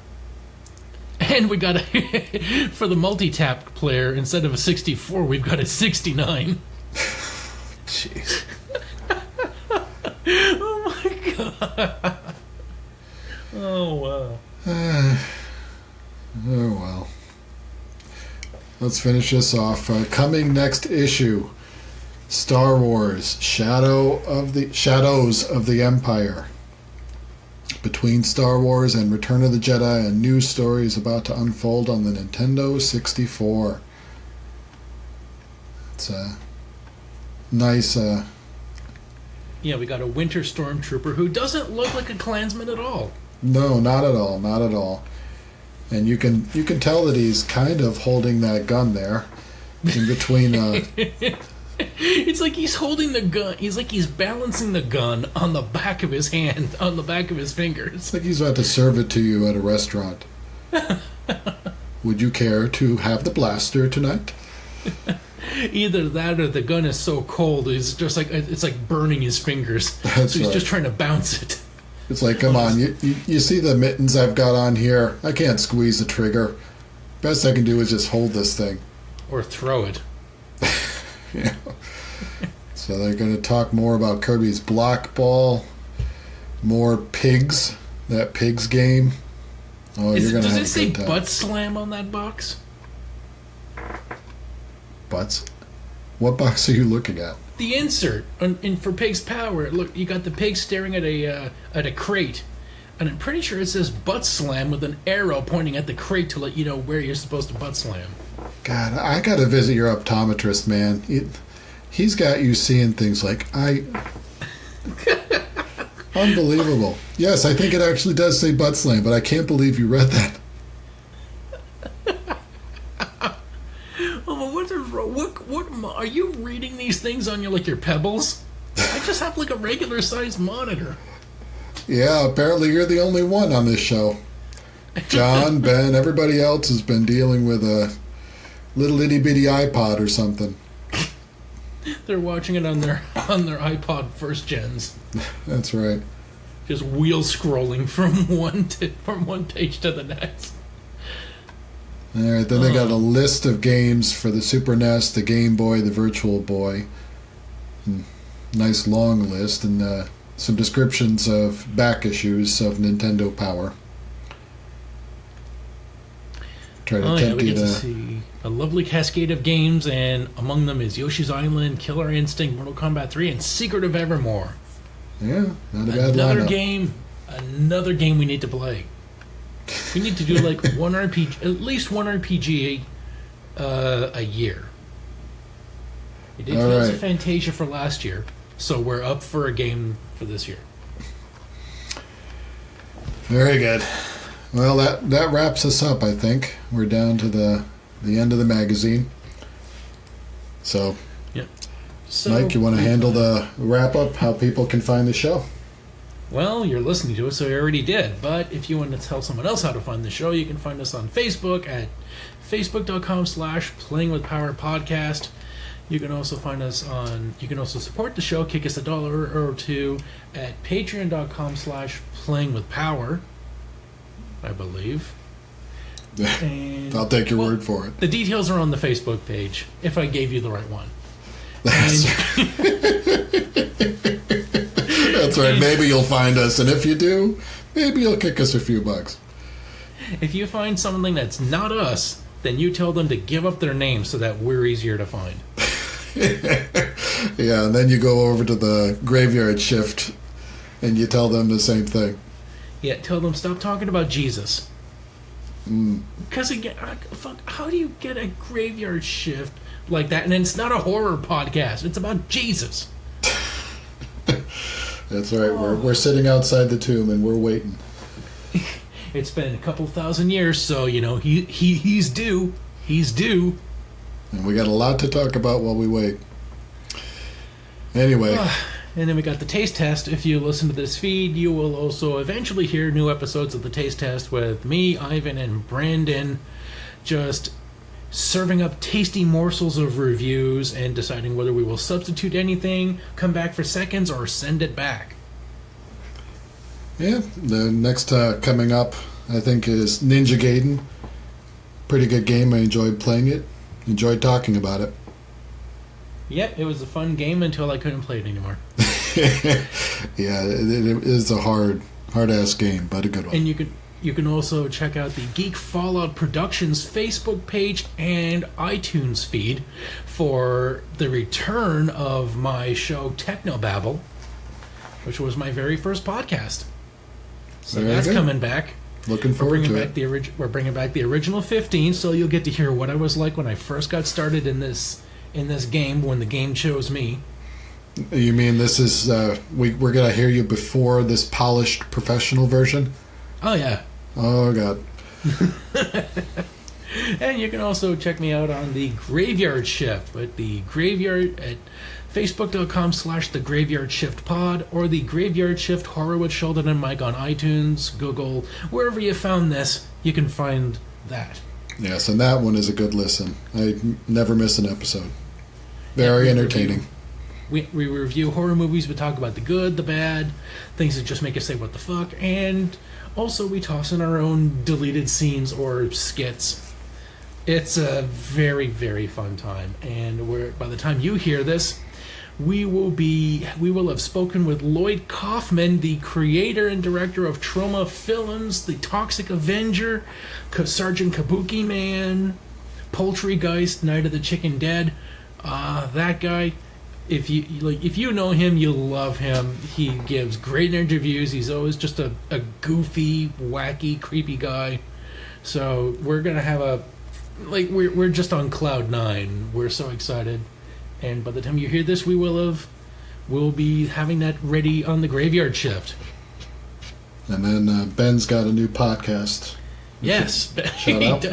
And we got for the multi-tap player, instead of a 64, we've got a 69. Jeez. Oh my god. Oh wow. Oh well. Let's finish this off. Coming next issue, Star Wars: Shadows of the Empire. Between Star Wars and Return of the Jedi, a new story is about to unfold on the Nintendo 64. It's a nice... Yeah, we got a Winter Stormtrooper who doesn't look like a Klansman at all. No, not at all, not at all. And you can tell that he's kind of holding that gun there in between... It's like he's holding the gun. He's like he's balancing the gun on the back of his hand, on the back of his fingers. It's like he's about to serve it to you at a restaurant. Would you care to have the blaster tonight? Either that or the gun is so cold, it's just like it's like burning his fingers. That's so he's right. just trying to bounce it. It's like, come on, you see the mittens I've got on here? I can't squeeze the trigger. Best I can do is just hold this thing. Or throw it. Yeah. So they're going to talk more about Kirby's Block Ball, more Pigs, that Pigs game. Oh, you're going to have a good time. Does it say Butt Slam on that box? Butts? What box are you looking at? The insert for Pig's Power. Look, you got the pig staring at a crate, and I'm pretty sure it says Butt Slam with an arrow pointing at the crate to let you know where you're supposed to butt slam. God, I got to visit your optometrist, man. He's got you seeing things like Unbelievable. Yes, I think it actually does say butt slam, but I can't believe you read that. Oh, what is wrong? What are you reading these things on your Pebbles? I just have like a regular sized monitor. Yeah, apparently you're the only one on this show. John, Ben, everybody else has been dealing with a little itty bitty iPod or something. They're watching it on their iPod first gens. That's right. Just wheel scrolling from one page to the next. All right, then they got a list of games for the Super NES, the Game Boy, the Virtual Boy. Nice long list, and some descriptions of back issues of Nintendo Power. Try to tempt we you get to see a lovely cascade of games, and among them is Yoshi's Island, Killer Instinct, Mortal Kombat 3, and Secret of Evermore. Yeah, not a bad lineup. Another game we need to play. We need to do like one RPG, at least one RPG a year. We did Phantasia for last year. So we're up for a game for this year. Very good. Well, that wraps us up, I think. We're down to the end of the magazine. So, yep. So, Mike, you want to handle the wrap-up, how people can find the show? Well, you're listening to it, so you already did. But if you want to tell someone else how to find the show, you can find us on Facebook at facebook.com/playingwithpowerpodcast. You can also find us on, you can also support the show, kick us $1 or $2 at patreon.com/playingwithpower, I believe. And, I'll take your word for it. The details are on the Facebook page, if I gave you the right one. That's right. Maybe you'll find us, and if you do, maybe you'll kick us a few bucks. If you find something that's not us, then you tell them to give up their name so that we're easier to find. Yeah, and then you go over to the graveyard shift and you tell them the same thing. Yeah, tell them stop talking about Jesus. Because again, how do you get a graveyard shift like that? And it's not a horror podcast. It's about Jesus. That's right. We're sitting outside the tomb and we're waiting. It's been a couple thousand years, so he's due. He's due. And we got a lot to talk about while we wait. Anyway. And then we got the taste test. If you listen to this feed, you will also eventually hear new episodes of the taste test with me, Ivan, and Brandon just serving up tasty morsels of reviews and deciding whether we will substitute anything, come back for seconds, or send it back. Yeah, the next coming up, I think, is Ninja Gaiden. Pretty good game. I enjoyed playing it. Enjoyed talking about it. Yep, it was a fun game until I couldn't play it anymore. Yeah, it is a hard-ass game, but a good one. And you can also check out the Geek Fallout Productions Facebook page and iTunes feed for the return of my show Technobabble, which was my very first podcast. So Very that's good. Coming back. Looking forward to it. We're bringing back the original 15, so you'll get to hear what I was like when I first got started in this game, when the game chose me. You mean this is we're gonna hear you before this polished professional version? Oh yeah. Oh god. And you can also check me out on the Graveyard Shift at the Graveyard at facebook.com/the Graveyard Shift Pod, or the Graveyard Shift Horror with Sheldon and Mike on iTunes, Google, wherever you found this, you can find that. Yes, and that one is a good listen. I never miss an episode. Very entertaining. We review horror movies. We talk about the good, the bad, things that just make us say what the fuck, and also we toss in our own deleted scenes or skits. It's a very, very fun time, and by the time you hear this, we will have spoken with Lloyd Kaufman, the creator and director of Troma Films, The Toxic Avenger, Sergeant Kabuki Man, Poultrygeist, Night of the Chicken Dead. That guy, if you know him, you'll love him. He gives great interviews. He's always just a goofy, wacky, creepy guy. So we're gonna have we're just on cloud 9. We're so excited. And by the time you hear this, we'll be having that ready on the Graveyard Shift. And then Ben's got a new podcast. Yes. Shout out.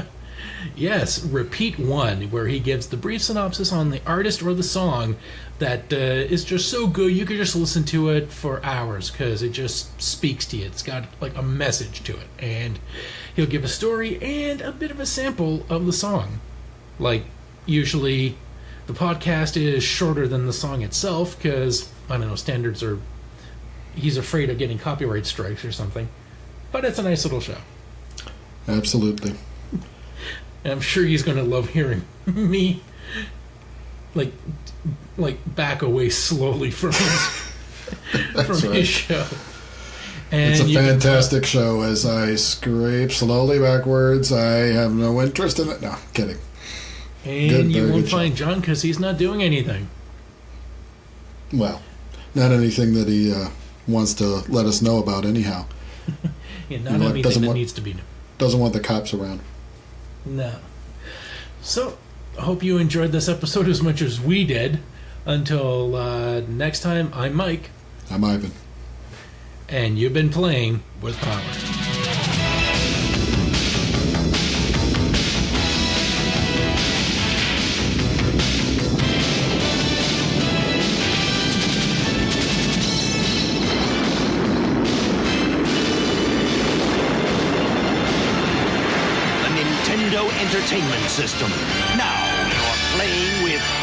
Yes, Repeat One, where he gives the brief synopsis on the artist or the song that is just so good you could just listen to it for hours because it just speaks to you. It's got like a message to it. And he'll give a story and a bit of a sample of the song. Like, usually the podcast is shorter than the song itself because, I don't know, standards are... He's afraid of getting copyright strikes or something. But it's a nice little show. Absolutely. And I'm sure he's going to love hearing me, like back away slowly from his show. And it's a fantastic show. As I scrape slowly backwards, I have no interest in it. No, kidding. And you won't find John because he's not doing anything. Well, not anything that he wants to let us know about anyhow. Yeah, not anything that needs to be known. Doesn't want the cops around. No. So, I hope you enjoyed this episode as much as we did. Until next time, I'm Mike. I'm Ivan. And you've been playing with power. Entertainment system. Now you're playing with